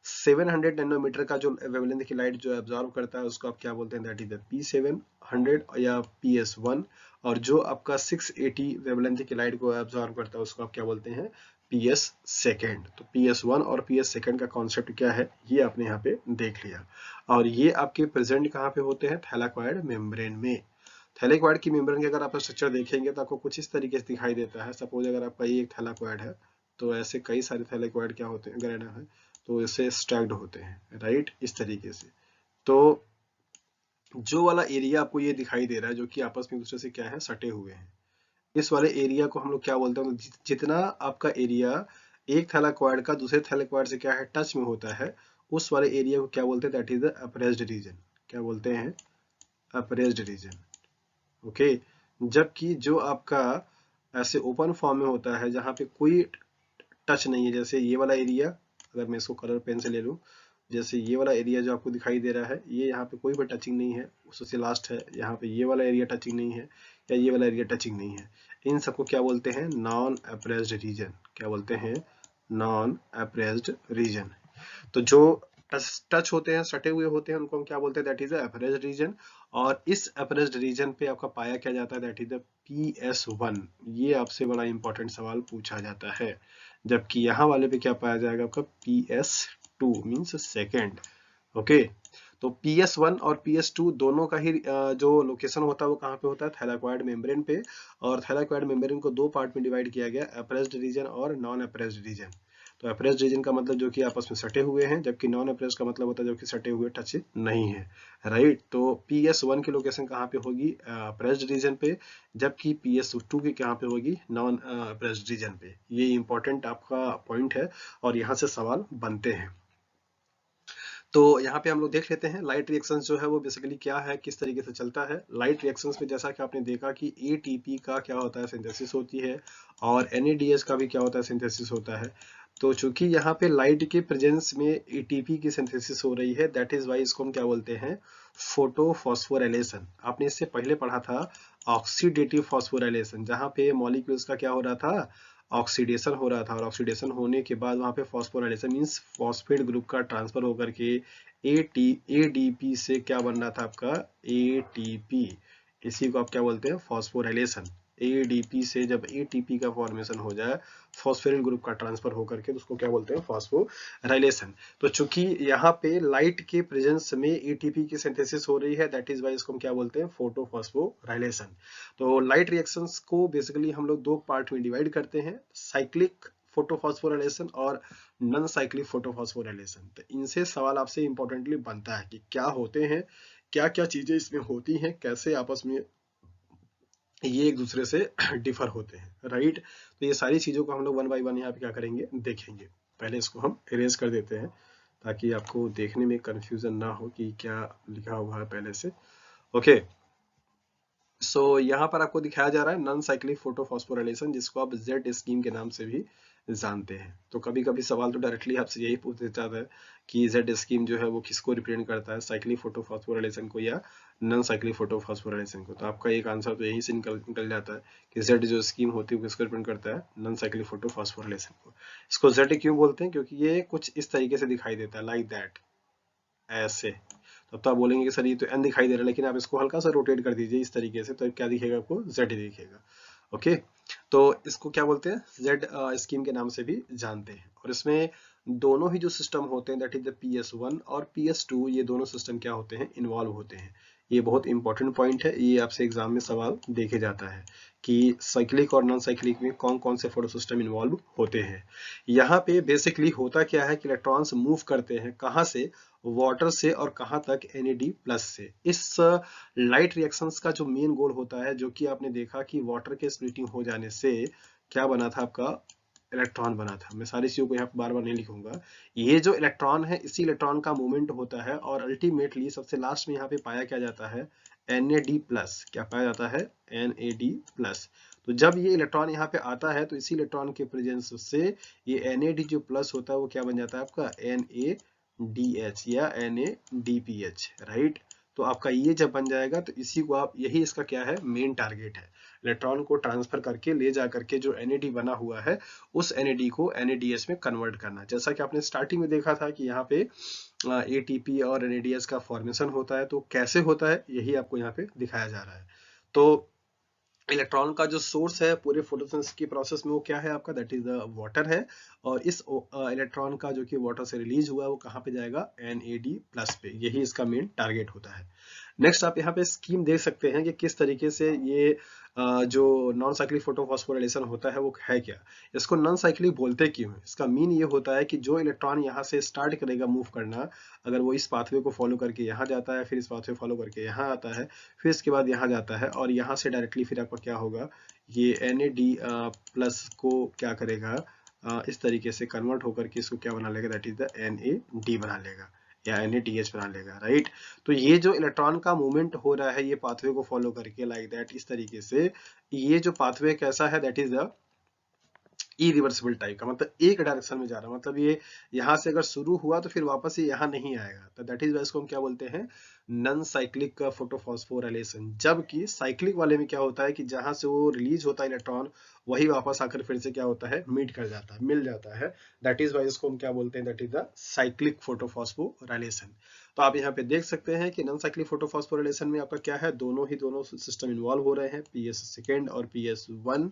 S1: 700 नैनोमीटर का जो वेवलेंथ की लाइट जो एब्जॉर्ब करता है उसको आप क्या बोलते हैं, दैट इज द P700 या PS1। और जो आपका 680 वेवलेंथ की लाइट को एब्जॉर्ब करता है उसको आप क्या बोलते हैं, PS सेकेंड। तो PS1 और PS सेकेंड का कॉन्सेप्ट क्या है ये आपने यहाँ पे देख लिया। और ये आपके प्रेजेंट कहाँ पे होते हैं, थैलाकोइड मेम्ब्रेन में। थैलेक्वाइड की मेम्ब्रेन के अगर आप स्ट्रक्चर देखेंगे तो आपको कुछ इस तरीके से दिखाई देता है। सपोज अगर आपका ये एक थैलेक्वाइड है तो ऐसे कई सारे थैलेक्वाइड क्या होते हैं, ग्रेना है, तो इससे स्टैक्ड होते हैं, राइट, इस तरीके से। तो जो वाला एरिया आपको ये दिखाई दे रहा है जो कि आपस में एक दूसरे से क्या है, सटे हुए हैं, इस वाले एरिया को हम लोग क्या बोलते हैं, जितना आपका एरिया एक थैलेक्वाइड का दूसरे थैलेक्वाइड से क्या है, टच में होता है, उस वाले एरिया को क्या बोलते हैं, that is the appressed region. क्या बोलते हैं, अप्रेस्ड रीजन। ओके। जबकि जो आपका ऐसे ओपन फॉर्म में होता है जहां पे कोई टच नहीं है, जैसे ये वाला एरिया, अगर मैं इसको कलर पेन से ले लूं, जैसे ये वाला एरिया जो आपको दिखाई दे रहा है, ये यहाँ पे कोई भी टचिंग नहीं है, उससे लास्ट है, यहाँ पे ये वाला एरिया टचिंग नहीं है, या ये वाला एरिया टचिंग नहीं है, इन सबको क्या बोलते हैं, नॉन अप्रेस्ड रीजन। क्या बोलते हैं, नॉन अप्रेस्ड रीजन। तो जो टच होते हैं, सटे हुए होते हैं, उनको हम क्या बोलते हैं, दैट इज अप्रेस्ड रीजन। और इस अप्रेस्ड रीजन पे आपका पाया क्या जाता है, दैट इज द PS1। ये आपसे बड़ा इंपॉर्टेंट सवाल पूछा जाता है। जबकि यहाँ वाले पे क्या पाया जाएगा, आपका PS2 मीन्स सेकेंड। ओके। तो PS1 और PS2 दोनों का ही जो लोकेशन होता है वो कहाँ पे होता है, थैलाकोइड मेम्ब्रेन पे। और थैलाकोइड मेम्ब्रेन को दो पार्ट में डिवाइड किया गया, अप्रेस्ड रीजन और नॉन अप्रेस्ड रीजन। तो अप्रेस्ड रीजन का मतलब जो कि आपस में सटे हुए हैं, जबकि नॉन अप्रेस्ड का मतलब होता है जो कि सटे हुए, टच नहीं है, राइट। तो PS1 की लोकेशन कहाँ पे होगी, अप्रेस्ड रीजन पे, जबकि PS2 की कहाँ पे होगी, नॉन अप्रेस्ड रीजन पे। ये इंपॉर्टेंट आपका पॉइंट है और यहाँ से सवाल बनते हैं। तो यहाँ पे हम लोग देख लेते हैं लाइट रिएक्शंस जो है वो बेसिकली क्या है, किस तरीके से चलता है। लाइट रिएक्शंस में जैसा कि आपने देखा कि ATP का क्या होता है, सिंथेसिस होती है, और NADH का भी क्या होता है, सिंथेसिस होता है। तो चूंकि यहाँ पे लाइट के प्रेजेंस में ATP की सिंथेसिस हो रही है, दैट इज वाई इसको हम क्या बोलते हैं, फोटोफॉस्फोराइलेशन। आपने इससे पहले पढ़ा था ऑक्सीडेटिव फॉस्फोराइलेशन, जहाँ पे मॉलिक्यूल्स का क्या हो रहा था, ऑक्सीडेशन हो रहा था, और ऑक्सीडेशन होने के बाद वहां पे फॉस्फोराइलेशन मींस फॉस्फेट ग्रुप का ट्रांसफर होकर के एडीपी से क्या बन रहा था आपका एटीपी। इसी को आप क्या बोलते हैं फॉस्फोराइलेशन। एडीपी से जब एटीपी का फॉर्मेशन हो जाए फॉस्फेरिल ग्रुप का ट्रांसफर होकर के, तो उसको क्या बोलते हैं फॉस्फोराइलेशन। तो चूंकि यहाँ पे लाइट के प्रेजेंस में एटीपी की सिंथेसिस हो रही है, दैट इज वाई इसको हम क्या बोलते हैं फोटोफॉस्फोराइलेशन। तो लाइट रिएक्शंस को बेसिकली हम लोग दो पार्ट में डिवाइड करते हैं, साइक्लिक फोटोफॉस्फोराइलेशन और नॉन साइक्लिक फोटोफॉस्फोराइलेशन। तो इनसे सवाल आपसे इंपॉर्टेंटली बनता है कि क्या होते हैं, क्या क्या चीजें इसमें होती हैं, कैसे आपस में ये एक दूसरे से डिफर होते हैं, राइट। तो ये सारी चीजों को हम लोग वन बाय वन यहाँ पे क्या करेंगे देखेंगे। पहले इसको हम इरेज कर देते हैं ताकि आपको देखने में कंफ्यूजन ना हो कि क्या लिखा हुआ है पहले से। ओके, सो यहाँ पर आपको दिखाया जा रहा है नॉन साइक्लिक फोटोफॉस्फोराइलेशन, जिसको आप जेड स्कीम के नाम से भी जानते हैं। तो कभी कभी सवाल तो डायरेक्टली आपसे यही पूछ जाता है कि जेड स्कीम जो है वो किसको रिप्रेजेंट करता है, साइक्लिक फोटोफॉस्फोराइलेशन को या नॉन साइक्लिक फोटोफॉस्फोराइलेशन को। तो आपका एक आंसर तो यही से निकल जाता है कि जेड जो स्कीम होती है वो किसको रिप्रेजेंट करता है, नॉन साइक्लिक फोटोफॉस्फोराइलेशन को। इसको जेड क्यों बोलते हैं, क्योंकि ये कुछ इस तरीके से दिखाई देता है, लाइक दैट, ऐसे। तो आप बोलेंगे कि सर ये तो एन दिखाई दे रहा है, लेकिन आप इसको हल्का सा रोटेट कर दीजिए इस तरीके से, तो क्या दिखेगा आपको, जेड दिखेगा। ओके, तो इसको क्या बोलते हैं, जेड स्कीम के नाम से भी जानते हैं। और इसमें दोनों ही जो सिस्टम होते हैं दैट इज द PS1 और PS2, ये दोनों सिस्टम क्या होते हैं, इन्वॉल्व होते हैं। ये बहुत इंपॉर्टेंट पॉइंट है, ये आपसे एग्जाम में सवाल देखे जाता है कि साइक्लिक और नॉन साइक्लिक में कौन कौन से फोटो सिस्टम इन्वॉल्व होते हैं। यहाँ पे बेसिकली होता क्या है कि इलेक्ट्रॉन्स मूव करते हैं कहाँ से, वाटर से, और कहाँ तक, NAD+ से। इस लाइट रिएक्शंस का जो मेन गोल होता है, जो कि आपने देखा कि वाटर के स्प्लिटिंग हो जाने से क्या बना था आपका, इलेक्ट्रॉन बना था। मैं सारी चीजों को यहाँ बार बार नहीं लिखूंगा। ये जो इलेक्ट्रॉन है, इसी इलेक्ट्रॉन का मूवमेंट होता है, और अल्टीमेटली सबसे लास्ट में यहाँ पे पाया क्या जाता है, NAD+। क्या पाया जाता है, NAD+। तो जब ये इलेक्ट्रॉन यहाँ पे आता है तो इसी इलेक्ट्रॉन के प्रेजेंस से ये NAD जो प्लस होता है वो क्या बन जाता है आपका NADH या NADPH, राइट। तो आपका ये जब बन जाएगा तो इसी को आप, यही इसका क्या है, मेन टारगेट है, इलेक्ट्रॉन को ट्रांसफर करके ले जा करके जो NAD बना हुआ है उस NAD को NADH में कन्वर्ट करना। जैसा कि आपने स्टार्टिंग में देखा था कि यहाँ पे ATP और NADH का फॉर्मेशन होता है, तो कैसे होता है यही आपको यहाँ पे दिखाया जा रहा है। तो इलेक्ट्रॉन का जो सोर्स है पूरे फोटोसिंथेसिस की प्रोसेस में वो क्या है आपका, दैट इज द वाटर है। और इस इलेक्ट्रॉन का जो कि वाटर से रिलीज हुआ है वो कहाँ पे जाएगा, NAD+ पे। यही इसका मेन टारगेट होता है। नेक्स्ट आप यहाँ पे स्कीम देख सकते हैं कि किस तरीके से ये जो नॉन साइक्लिक फोटोफॉस्फोराइलेशन होता है वो है क्या। इसको नॉन साइक्लिक बोलते क्यों है, इसका मीन ये होता है कि जो इलेक्ट्रॉन यहाँ से स्टार्ट करेगा मूव करना, अगर वो इस पाथवे को फॉलो करके यहाँ जाता है, फिर इस पाथवे फॉलो करके यहाँ आता है, फिर इसके बाद यहाँ जाता है, और यहाँ से डायरेक्टली फिर आपका क्या होगा, ये NAD+ को क्या करेगा, इस तरीके से कन्वर्ट होकर के इसको क्या बना लेगा, दैट इज द NAD बना लेगा या NADH बना लेगा, राइट। तो ये जो इलेक्ट्रॉन का मूवमेंट हो रहा है ये पाथवे को फॉलो करके लाइक दैट, इस तरीके से, ये जो पाथवे कैसा है, that is the irreversible type का, मतलब एक डायरेक्शन में जा रहा है, मतलब ये यहाँ से अगर शुरू हुआ तो फिर वापस ये यहाँ नहीं आएगा। तो दैट इज वाई इसको हम क्या बोलते हैं, नॉन साइक्लिक का फोटोफॉस्फोराइलेशन। जबकि साइक्लिक वाले में क्या होता है कि जहां से वो रिलीज होता है इलेक्ट्रॉन, वही वापस आकर फिर से क्या होता है, मीट कर जाता है, मिल जाता है। दैट इज वाई इसको हम क्या बोलते हैं, that is the cyclic photophosphorylation. तो आप यहाँ पे देख सकते हैं कि नॉन साइक्लिक फोटोफॉस्फोराइलेशन में आपका क्या है, दोनों सिस्टम इन्वॉल्व हो रहे हैं, PS2 और PS1।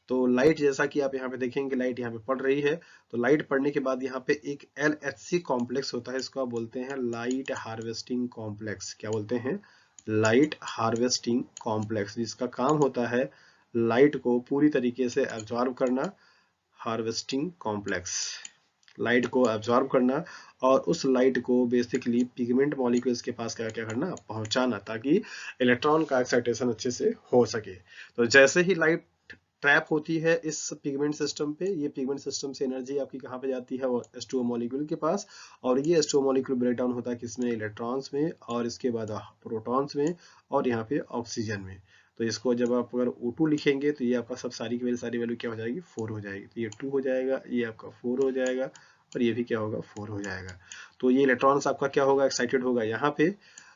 S1: तो लाइट, जैसा कि आप यहाँ पे देखेंगे लाइट यहाँ पे पड़ रही है, तो लाइट पड़ने के बाद यहाँ पे एक LHC कॉम्प्लेक्स होता है, इसको आप बोलते हैं लाइट हार्वेस्टिंग कॉम्प्लेक्स। क्या बोलते हैं, लाइट हार्वेस्टिंग कॉम्प्लेक्स, जिसका काम होता है लाइट को पूरी तरीके से एब्जॉर्ब करना। हार्वेस्टिंग कॉम्प्लेक्स, लाइट को एब्जॉर्ब करना, और उस लाइट को बेसिकली पिगमेंट मॉलिक्यूल्स के पास क्या क्या करना, पहुंचाना, ताकि इलेक्ट्रॉन का एक्साइटेशन अच्छे से हो सके। तो जैसे ही लाइट ट्रैप होती है इस पिगमेंट सिस्टम पे, ये पिगमेंट सिस्टम से एनर्जी आपकी कहाँ पे जाती है, वो H2O मॉलिक्यूल के पास, और ये H2O मॉलिक्यूल ब्रेक डाउन होता है किसमें, इलेक्ट्रॉन्स में, और इसके बाद प्रोटॉन्स में, और यहाँ पे ऑक्सीजन में। तो इसको जब आप अगर O2 लिखेंगे तो ये आपका सब सारी की सारी वैल्यू क्या हो जाएगी, 4 हो जाएगी। तो ये 2 हो जाएगा, ये आपका 4 हो जाएगा, और ये भी क्या होगा, 4 हो जाएगा। तो ये इलेक्ट्रॉन्स आपका क्या होगा, एक्साइटेड होगा यहाँ पे,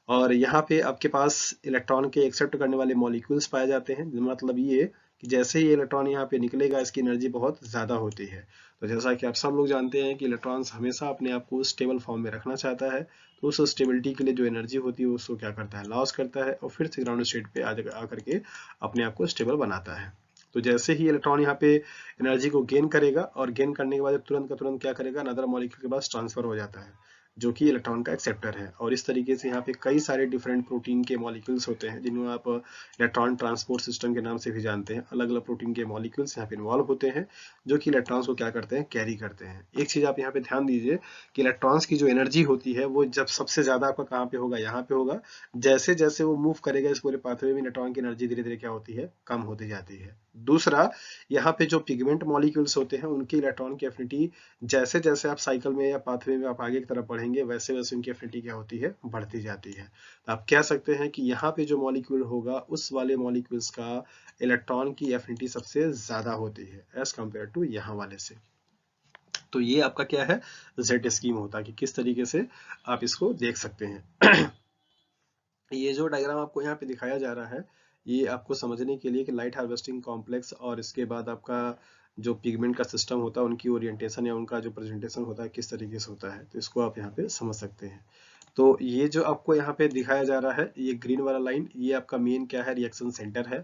S1: और यहाँ पे आपके पास इलेक्ट्रॉन के एक्सेप्ट करने वाले मॉलिक्यूल्स पाए जाते हैं। मतलब ये कि जैसे ही इलेक्ट्रॉन यहाँ पे निकलेगा इसकी एनर्जी बहुत ज्यादा होती है। तो जैसा कि आप सब लोग जानते हैं कि इलेक्ट्रॉन्स हमेशा अपने आप को स्टेबल फॉर्म में रखना चाहता है, तो उस स्टेबिलिटी के लिए जो एनर्जी होती है उसको क्या करता है, लॉस करता है और फिर से ग्राउंड स्टेट पे आकर के अपने आप को स्टेबल बनाता है। तो जैसे ही इलेक्ट्रॉन यहाँ पे एनर्जी को गेन करेगा और गेन करने के बाद तुरंत का तुरंत क्या करेगा, अनदर मॉलिक्यूल के पास ट्रांसफर हो जाता है जो कि इलेक्ट्रॉन का एक्सेप्टर है। और इस तरीके से यहाँ पे कई सारे डिफरेंट प्रोटीन के मॉलिक्यूल्स होते हैं जिन्हें आप इलेक्ट्रॉन ट्रांसपोर्ट सिस्टम के नाम से भी जानते हैं। अलग अलग प्रोटीन के मॉलिक्यूल्स यहाँ पे इन्वॉल्व होते हैं जो कि इलेक्ट्रॉन्स को क्या करते हैं, कैरी करते हैं। एक चीज आप यहाँ पे ध्यान दीजिए कि इलेक्ट्रॉन्स की जो एनर्जी होती है वो जब सबसे ज्यादा आपका कहाँ पे होगा, यहाँ पे होगा। जैसे जैसे वो मूव करेगा इस पूरे पाथवे में इलेक्ट्रॉन की एनर्जी धीरे धीरे क्या होती है, कम होती जाती है। दूसरा, यहाँ पे जो पिगमेंट मॉलिक्यूल्स होते हैं उनकी इलेक्ट्रॉन की एफिनिटी जैसे जैसे आप साइकिल में या पाथवे में आप आगे की तरफ बढ़ेंगे वैसे वैसे उनकी एफिनिटी क्या होती है, बढ़ती जाती है। तो आप कह सकते हैं कि यहाँ पे जो मॉलिक्यूल होगा उस वाले मॉलिक्यूल्स का इलेक्ट्रॉन की एफिनिटी सबसे ज्यादा होती है एज कंपेयर टू यहाँ वाले से। तो ये आपका क्या है, जेड स्कीम होता है कि किस तरीके से आप इसको देख सकते हैं। ये जो डायग्राम आपको यहाँ पे दिखाया जा रहा है ये आपको समझने के लिए कि लाइट हार्वेस्टिंग कॉम्प्लेक्स और इसके बाद आपका जो पिगमेंट का सिस्टम होता है उनकी ओरिएंटेशन या उनका जो प्रेजेंटेशन होता है किस तरीके से होता है, तो इसको आप यहाँ पे समझ सकते हैं। तो ये जो आपको यहाँ पे दिखाया जा रहा है ये ग्रीन वाला लाइन, ये आपका मेन क्या है, रिएक्शन सेंटर है।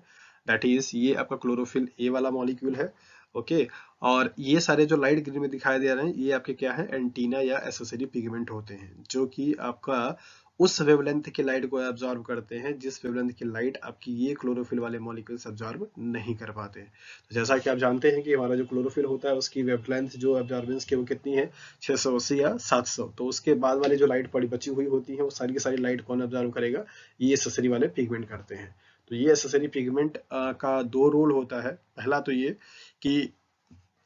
S1: दैट इज ये आपका क्लोरोफिल ए वाला मॉलिक्यूल है। ओके, और ये सारे जो लाइट ग्रीन में दिखाई दे रहे हैं ये आपके क्या है, एंटीना या एसेसरी पिगमेंट होते हैं जो कि आपका उस वेवलेंथ की लाइट को एब्जॉर्ब करते हैं जिस वेवलेंथ की लाइट आपकी ये क्लोरोफिल वाले मॉलिक्यूल्स एब्जॉर्ब नहीं कर पाते। तो जैसा कि आप जानते हैं कि हमारा जो क्लोरोफिल होता है उसकी वेवलेंथ जो एब्जॉर्बेंस की वो कितनी है, 680 या 700। तो उसके बाद वाली जो लाइट पड़ी बची हुई होती है वो सारी की सारी लाइट कौन एब्जॉर्ब करेगा, ये एसेसरी वाले पिगमेंट करते हैं। तो ये एसेसरी पिगमेंट का दो रोल होता है। पहला तो ये कि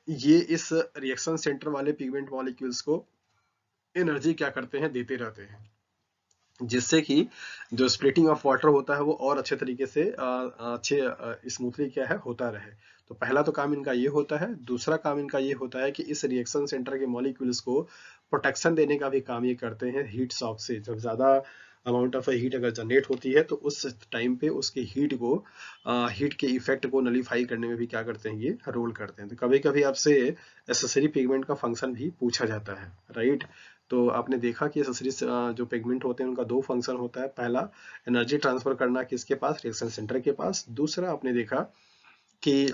S1: ये इस रिएक्शन सेंटर वाले पिगमेंट मॉलिक्यूल्स को एनर्जी क्या करते हैं, देते रहते हैं, जिससे कि जो स्प्लिटिंग ऑफ वाटर होता है वो और अच्छे तरीके से अच्छे स्मूथली क्या है, होता रहे। तो पहला तो काम इनका ये होता है। दूसरा काम इनका ये होता है कि इस रिएक्शन सेंटर के मॉलिक्यूल्स को प्रोटेक्शन देने का भी काम ये करते हैं हीट शॉक से। जब ज्यादा अमाउंट ऑफ हीट अगर जनरेट होती है तो उस टाइम पे उसके हीट के इफेक्ट को नलीफाई करने में भी क्या करते हैं, ये रोल करते हैं। तो कभी कभी आपसे एसेसरी पिगमेंट का फंक्शन भी पूछा जाता है, राइट। तो आपने देखा कि एसेसरी जो पिगमेंट होते हैं उनका दो फंक्शन होता है। पहला, एनर्जी ट्रांसफर करना किसके पास, रिएक्शन सेंटर के पास। दूसरा आपने देखा कि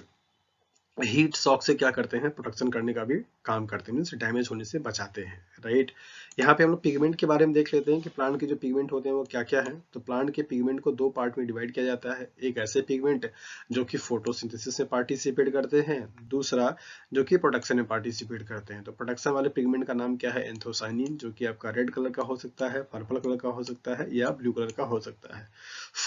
S1: हीट शॉक से क्या करते हैं, प्रोटेक्शन करने का भी काम करते हैं, मीन्स डैमेज होने से बचाते हैं, राइट। यहाँ पे हम लोग पिगमेंट के बारे में देख लेते हैं कि प्लांट के जो पिगमेंट होते हैं वो क्या क्या है। तो प्लांट के पिगमेंट को दो पार्ट में डिवाइड किया जाता है। एक ऐसे पिगमेंट जो कि फोटोसिंथेसिस में पार्टिसिपेट करते हैं, दूसरा जो कि प्रोडक्शन में पार्टिसिपेट करते हैं। तो प्रोडक्शन वाले पिगमेंट का नाम क्या है, एंथोसाइनिन, जो कि आपका रेड कलर का हो सकता है, पर्पल कलर का हो सकता है या ब्लू कलर का हो सकता है।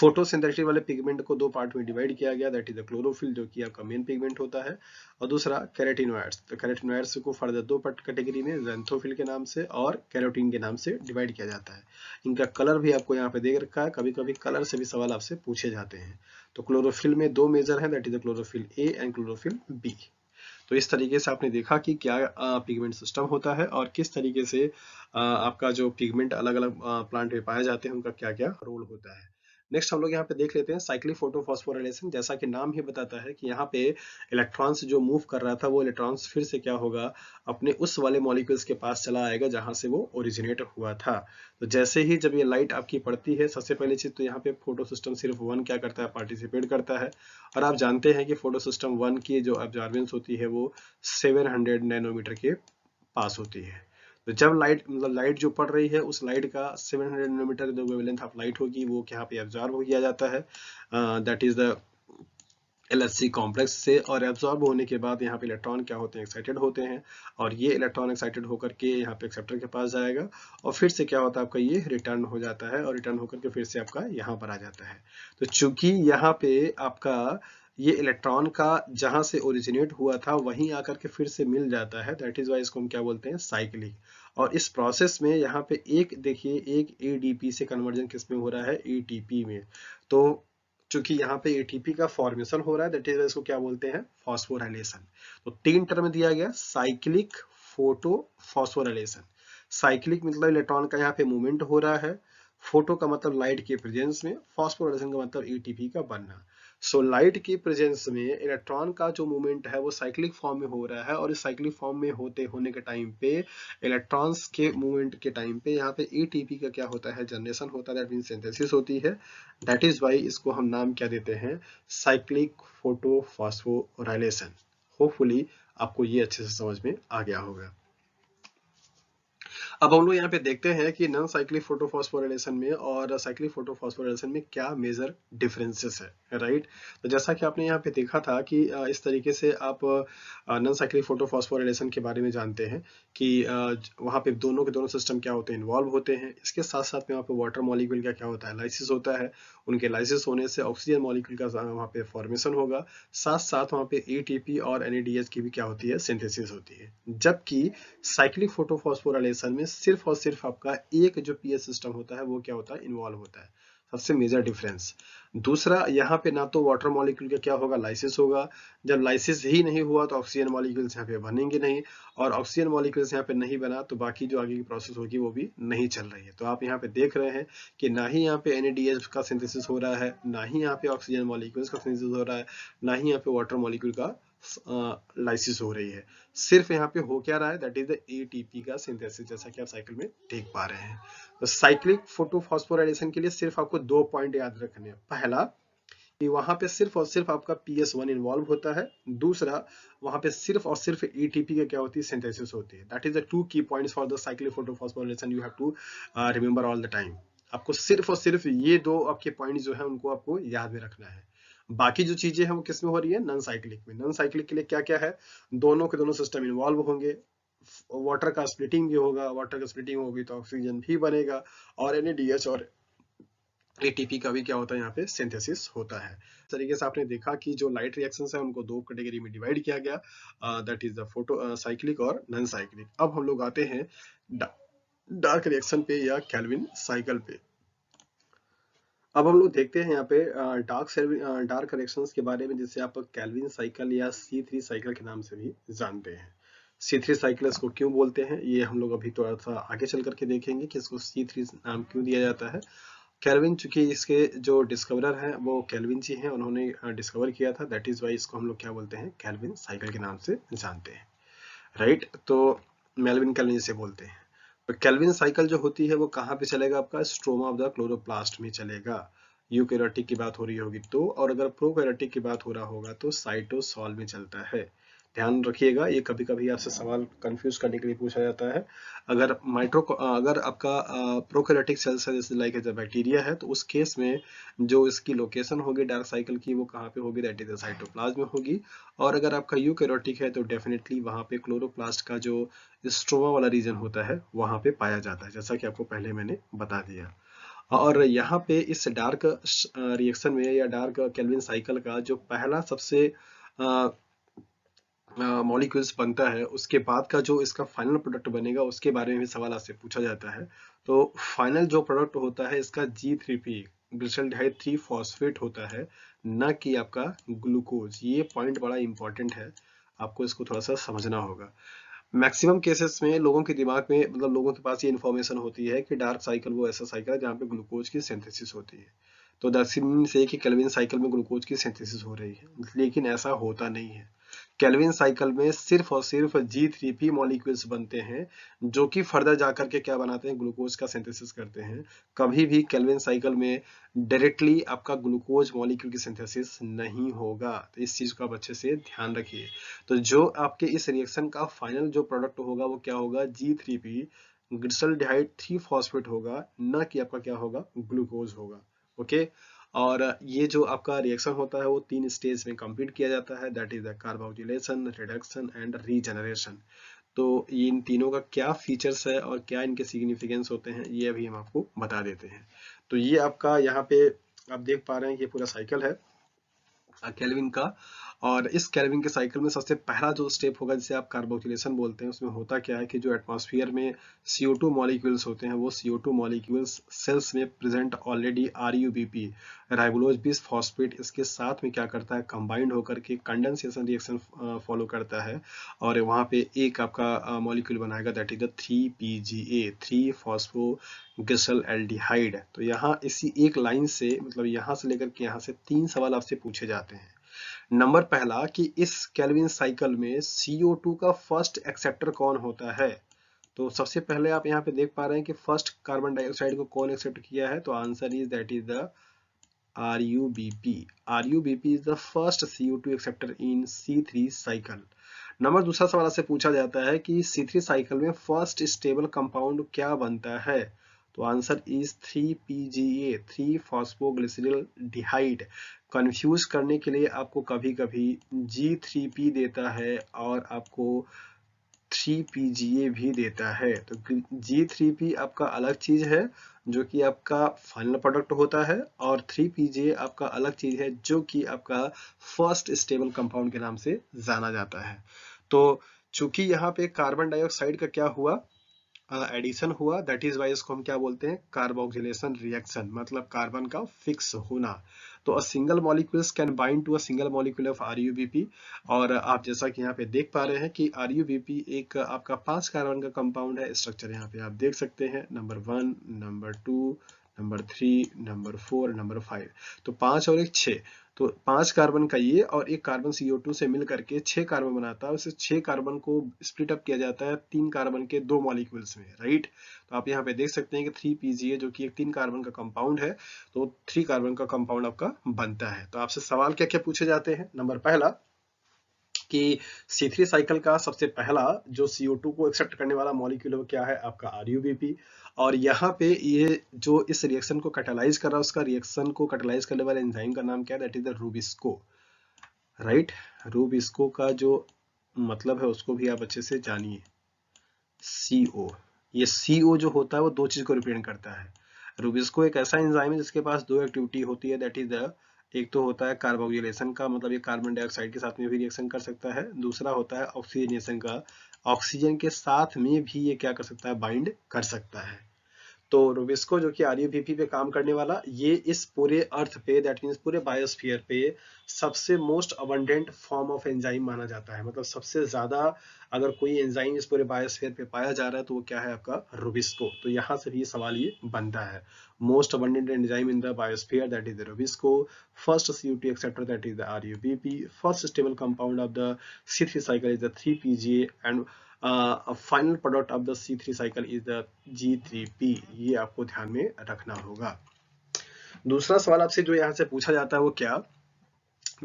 S1: फोटोसिंथेटिक वाले पिगमेंट को दो पार्ट में डिवाइड किया गया, दैट इज द क्लोरोफिल जो कि आपका मेन पिगमेंट होता है, और दूसरा कैरोटीनॉइड्स। तो कैरोटीनॉइड्स को फर्दर दो कैटेगरी में ज़ैंथोफिल के नाम से और कैरोटीन के नाम से डिवाइड किया जाता है। इनका कलर भी आपको यहाँ पे देख रखा है, कभी कभी कलर से भी सवाल आपसे पूछे जाते हैं। तो क्लोरोफिल में दो मेजर हैं, that is the chlorophyll a and chlorophyll b. तो इस तरीके से आपने देखा कि क्या पिगमेंट सिस्टम होता है और किस तरीके से आपका जो पिगमेंट अलग अलग प्लांट में पाए जाते हैं उनका क्या क्या रोल होता है। नेक्स्ट हम लोग यहाँ पे देख लेते हैं साइक्लिक फोटोफॉस्फोराइलेशन। जैसा कि नाम ही बताता है कि यहाँ पे इलेक्ट्रॉन्स जो मूव कर रहा था वो इलेक्ट्रॉन्स फिर से क्या होगा, अपने उस वाले मॉलिक्यूल्स के पास चला आएगा जहां से वो ओरिजिनेट हुआ था। तो जैसे ही जब ये लाइट आपकी पड़ती है, सबसे पहली चीज तो यहाँ पे फोटो सिस्टम सिर्फ वन क्या करता है, पार्टिसिपेट करता है। और आप जानते हैं कि फोटो सिस्टम वन की जो एब्जॉर्बेंस होती है वो 700 नैनोमीटर के पास होती है। तो जब लाइट मतलब लाइट जो पड़ रही है उस लाइट का 700 नैनोमीटर जो वेवलेंथ ऑफ लाइट होगी वो यहाँ पे एब्जॉर्ब हो किया जाता है, that is the LHC complex से। और एब्जॉर्ब होने के बाद यहाँ पे इलेक्ट्रॉन क्या होते हैं, एक्साइटेड होते हैं, और ये इलेक्ट्रॉन एक्साइटेड होकर के यहाँ पे एक्सेप्टर के पास जाएगा और फिर से क्या होता है आपका, ये रिटर्न हो जाता है और रिटर्न होकर के फिर से आपका यहाँ पर आ जाता है। तो चूंकि यहाँ पे आपका ये इलेक्ट्रॉन का जहां से ओरिजिनेट हुआ था वहीं आकर के फिर से मिल जाता है, दैट इज वाई इसको हम क्या बोलते हैं, साइक्लिक। और इस प्रोसेस में यहाँ पे एक देखिए, एक ADP से कन्वर्जन किस में हो रहा है, ATP में। तो चूंकि यहाँ पे ATP का फॉर्मेशन हो रहा है, दैट इज इसको क्या बोलते हैं, फॉस्फोराइलेशन। तो तीन टर्म दिया गया, साइक्लिक, फोटो, फॉस्फोराइलेशन। साइक्लिक मतलब इलेक्ट्रॉन का यहाँ पे मूवमेंट हो रहा है, फोटो का मतलब लाइट के प्रेजेंस में, फॉस्फोराइलेशन का मतलब ATP का बनना। सो लाइट की प्रेजेंस में इलेक्ट्रॉन का जो मूवमेंट है वो साइक्लिक फॉर्म में हो रहा है, और इस साइक्लिक फॉर्म में होने के टाइम पे इलेक्ट्रॉन्स के मूवमेंट के टाइम पे यहाँ पे एटीपी का क्या होता है, जनरेशन होता है, दैट मीन सिंथेसिस होती है। दैट इज वाई इसको हम नाम क्या देते हैं, साइक्लिक फोटोफॉस्फोराइलेशन। होपफुली आपको ये अच्छे से समझ में आ गया होगा। अब हम लोग यहाँ पे देखते हैं कि नॉन साइक्लिक फोटोफॉस्फोराइलेशन में और साइक्लिक फोटोफॉस्फोराइलेशन में क्या मेजर डिफरेंसेस है, राइट। तो जैसा कि आपने यहाँ पे देखा था कि इस तरीके से आप नॉन साइक्लिक फोटोफॉस्फोराइलेशन के बारे में जानते हैं कि वहाँ पे दोनों के दोनों सिस्टम क्या होते हैं, इन्वॉल्व होते हैं। इसके साथ साथ में वहाँ पे वाटर मॉलिक्यूल का क्या होता है, लाइसिस होता है। उनके लाइसिस होने से ऑक्सीजन मॉलिक्यूल का वहाँ पे फॉर्मेशन होगा। साथ साथ वहाँ पे एटीपी और एनएडीएच की भी क्या होती है, सिंथेसिस होती है। जबकि साइक्लिक फोटोफॉस्फोराइलेशन में सिर्फ और सिर्फ आपका एक जो पीएच सिस्टम होता है वो क्या होता है, इन्वॉल्व होता है। सबसे मेजर डिफरेंस। दूसरा, यहाँ पे ना तो वाटर मॉलिक्यूल का क्या होगा, लाइसिस होगा। जब लाइसिस ही नहीं हुआ तो ऑक्सीजन मॉलिक्यूल्स यहाँ पे बनेंगे नहीं, और ऑक्सीजन मॉलिक्यूल्स यहाँ पे नहीं बना तो बाकी जो आगे की प्रोसेस होगी वो भी नहीं चल रही है। तो आप यहाँ पे देख रहे हैं कि ना ही यहाँ पे एनएडीएच का सिंथेसिस हो रहा है, ना ही यहाँ पे ऑक्सीजन मॉलिक्यूल्स का सिंथेसिस हो रहा है, ना ही यहाँ पे वाटर मॉलिक्यूल का लाइसिस हो रही है। सिर्फ यहाँ पे हो क्या रहा है, दैट इज द एटीपी का सिंथेसिस, जैसा कि आप साइकिल में देख पा रहे हैं। तो साइक्लिक फोटोफॉस्फोराइलेशन के लिए सिर्फ आपको 2 पॉइंट याद रखने हैं। पहला, कि वहां पे सिर्फ और सिर्फ आपका PS1 इन्वॉल्व होता है। दूसरा, वहां पे सिर्फ और सिर्फ एटीपी का क्या होती है, सिंथेसिस होती है। That is the 2 key points for the cyclic photophosphorylation, you have to remember all the time. आपको सिर्फ और सिर्फ ये 2 आपके पॉइंट जो है उनको आपको याद में रखना है। बाकी जो चीजें हैं वो किसमें हो रही है, नॉन साइक्लिक में। नॉन साइक्लिक के लिए क्या क्या है, दोनों के दोनों सिस्टम इन्वॉल्व होंगे, वाटर का स्प्लिटिंग भी होगा, वाटर का स्प्लिटिंग होगी तो ऑक्सीजन भी बनेगा, और एनएडीएच और एटीपी का भी क्या होता है, यहाँ पे सिंथेसिस होता है। इस तरीके से आपने देखा कि जो लाइट रिएक्शंस है उनको 2 कैटेगरी में डिवाइड किया गया, that is the photo cyclic और नॉन साइक्लिक। अब हम लोग आते हैं डार्क रिएक्शन पे या केल्विन साइकिल पे। अब हम लोग देखते हैं यहाँ पे डार्क रिएक्शंस के बारे में, जिसे आप केल्विन साइकिल या C3 साइकिल के नाम से भी जानते हैं। C3 साइकिल इसको क्यों बोलते हैं, ये हम लोग अभी थोड़ा सा आगे चल करके देखेंगे कि इसको C3 नाम क्यों दिया जाता है। केल्विन, चूंकि इसके जो डिस्कवरर हैं वो केल्विन जी हैं, उन्होंने डिस्कवर किया था, दैट इज वाई इसको हम लोग क्या बोलते हैं, केल्विन साइकिल के नाम से जानते हैं, राइट। तो मेल्विन केल्विन से बोलते हैं। तो केल्विन साइकिल जो होती है वो कहाँ पे चलेगा, आपका स्ट्रोमा ऑफ द क्लोरोप्लास्ट में चलेगा। यूकैरियोटिक की बात हो रही होगी तो, और अगर प्रोकैरियोटिक की बात हो रहा होगा तो साइटोसॉल में चलता है। ध्यान रखिएगा, ये कभी कभी आपसे सवाल कंफ्यूज करने के लिए पूछा जाता है। अगर आपका प्रोकैरियोटिक सेल्स है, जैसे लाइक एज बैक्टीरिया है, तो उस केस में जो इसकी लोकेशन होगी डार्क साइकिल की वो कहाँ पे होगी, दैट इज द साइटोप्लाज्म में होगी। और अगर आपका यूकैरियोटिक है तो डेफिनेटली वहां पे क्लोरोप्लास्ट का जो स्ट्रोमा वाला रीजन होता है वहां पे पाया जाता है, जैसा कि आपको पहले मैंने बता दिया। और यहाँ पे इस डार्क रिएक्शन में या डार्क केल्विन साइकिल का जो पहला सबसे मॉलिक्यूल्स बनता है, उसके बाद का जो इसका फाइनल प्रोडक्ट बनेगा उसके बारे में भी सवाल आपसे पूछा जाता है। तो फाइनल जो प्रोडक्ट होता है इसका G3P ग्लिसरॉल्डिहाइड 3 फॉस्फेट होता है, न कि आपका ग्लूकोज। ये पॉइंट बड़ा इंपॉर्टेंट है, आपको इसको थोड़ा सा समझना होगा। मैक्सिमम केसेस में लोगों के दिमाग में, मतलब लोगों के पास ये इन्फॉर्मेशन होती है कि डार्क साइकिल वो ऐसा साइकिल है जहाँ पे ग्लूकोज की सिंथेसिस होती है, तो दैट मीन्स कि केल्विन साइकिल में ग्लूकोज की सिंथेसिस हो रही है, लेकिन ऐसा होता नहीं है। केल्विन साइकिल में सिर्फ और सिर्फ G3P मॉलिक्यूल्स बनते हैं, जो कि फर्दर जाकर के क्या बनाते हैं, ग्लूकोज का सिंथेसिस करते हैं। कभी भी केल्विन साइकिल में डायरेक्टली आपका ग्लूकोज मॉलिक्यूल की सिंथेसिस नहीं होगा, तो इस चीज को आप अच्छे से ध्यान रखिए। तो जो आपके इस रिएक्शन का फाइनल जो प्रोडक्ट होगा वो क्या होगा, G3P ग्लिसरॉल्डिहाइड 3 फॉस्फेट होगा, न कि आपका क्या होगा, ग्लूकोज होगा। ओके। और ये जो आपका रिएक्शन होता है वो 3 स्टेज में कंप्लीट किया जाता है, that is the carboxylation, reduction and regeneration. तो ये इन तीनों का क्या फीचर्स है और क्या इनके सिग्निफिकेंस होते हैं ये अभी हम आपको बता देते हैं। तो ये आपका यहाँ पे आप देख पा रहे हैं कि ये पूरा साइकिल है केल्विन का। और इस केल्विन के साइकिल में सबसे पहला जो स्टेप होगा जिसे आप कार्बोक्सिलेशन बोलते हैं, उसमें होता क्या है कि जो एटमॉस्फेयर में CO2 मॉलिक्यूल्स होते हैं वो CO2 मॉलिक्यूल्स सेल्स में present already RUBP राइबोलोज bis phosphate इसके साथ में क्या करता है, कंबाइंड होकर के कंडेंसेशन रिएक्शन फॉलो करता है और वहाँ पे एक आपका मॉलिक्यूल बनाएगा, दैट इज द 3PGA 3 फॉस्फोग्लिसरॉल्डिहाइड। तो यहाँ इसी एक लाइन से मतलब यहाँ से लेकर के यहाँ से 3 सवाल आपसे पूछे जाते हैं। नंबर पहला कि इस केल्विन साइकिल में CO2 का फर्स्ट एक्सेप्टर कौन होता है। तो सबसे पहले आप यहाँ पे देख पा रहे हैं कि फर्स्ट कार्बन डाइऑक्साइड को कौन एक्सेप्ट किया है, तो answer is that is the RUBP। RUBP is the first CO2 acceptor in C3 cycle. Number दूसरा सवाल से पूछा जाता है कि C3 साइकिल में फर्स्ट स्टेबल कंपाउंड क्या बनता है, तो आंसर इज 3PGA 3 फॉस्फोग्लिसरॉल्डिहाइड। कंफ्यूज करने के लिए आपको कभी कभी G3P देता है और आपको 3PGA भी देता है। तो G3P आपका अलग चीज है जो कि आपका फाइनल प्रोडक्ट होता है और 3PGA आपका अलग चीज है जो कि आपका फर्स्ट स्टेबल कंपाउंड के नाम से जाना जाता है। तो चूंकि यहाँ पे कार्बन डाइऑक्साइड का क्या हुआ, एडिशन हुआ, दैट इज वाई इसको हम क्या बोलते हैं, कार्बोक्सिलेशन रिएक्शन, मतलब कार्बन का फिक्स होना। तो a single molecules can bind to a single molecule of RUBP। और आप जैसा कि यहाँ पे देख पा रहे हैं कि RUBP एक आपका 5 कार्बन का कंपाउंड है। स्ट्रक्चर यहाँ पे आप देख सकते हैं, number 1, number 2, number 3, number 4, number 5। तो 5 और 1 6, तो 5 कार्बन का ये और एक कार्बन CO2 से मिल करके 6 कार्बन बनाता है। उसे 6 कार्बन को स्प्लिट अप किया जाता है 3 कार्बन के 2 मॉलिक्यूल्स में, राइट। तो आप यहाँ पे देख सकते हैं कि 3PGA जो कि एक 3 कार्बन का कंपाउंड है, तो 3 कार्बन का कंपाउंड आपका बनता है। तो आपसे सवाल क्या क्या पूछे जाते हैं, नंबर पहला कि C3 साइकिल का सबसे पहला जो CO2 को एक्सेप्ट करने वाला मॉलिक्यूल है वो क्या है, आपका RUBP। और यहाँ पे ये जो इस रिएक्शन को कैटालाइज कर रहा है उसका रिएक्शन को कैटालाइज करने वाले एंजाइम का नाम क्या है, that is the rubisco, right. Rubisco का जो मतलब है उसको भी आप अच्छे से जानिए, CO। ये CO जो होता है वो दो चीज को रिप्रेजेंट करता है। रूबिस्को एक ऐसा एंजाइम है जिसके पास दो एक्टिविटी होती है, दैट इज द एक तो होता है कार्बोक्सिलेशन का, मतलब ये कार्बन डाइऑक्साइड के साथ में भी रिएक्शन कर सकता है। दूसरा होता है ऑक्सीजनेशन का, ऑक्सीजन के साथ में भी ये क्या कर सकता है, बाइंड कर सकता है। तो रूबिस्को जो कि RUBP पे काम करने वाला, ये इस पूरे अर्थ पे, दैट मीन्स पूरे बायोस्फीयर पे सबसे most abundant form of enzyme माना जाता है। मतलब सबसे ज्यादा अगर कोई एंजाइम इस पूरे बायोस्फीयर पे पाया जा रहा है तो वो क्या है, आपका रूबिस्को। तो यहाँ से भी सवाल ये बनता है, most abundant enzyme in the biosphere that is the rubisco, first CO2 acceptor that is the RUBP, first stable compound of the C3 cycle is the 3PGA and a final product of the C3 cycle is the G3P। ये आपको ध्यान में रखना होगा। दूसरा सवाल आपसे जो यहाँ से पूछा जाता है वो क्या,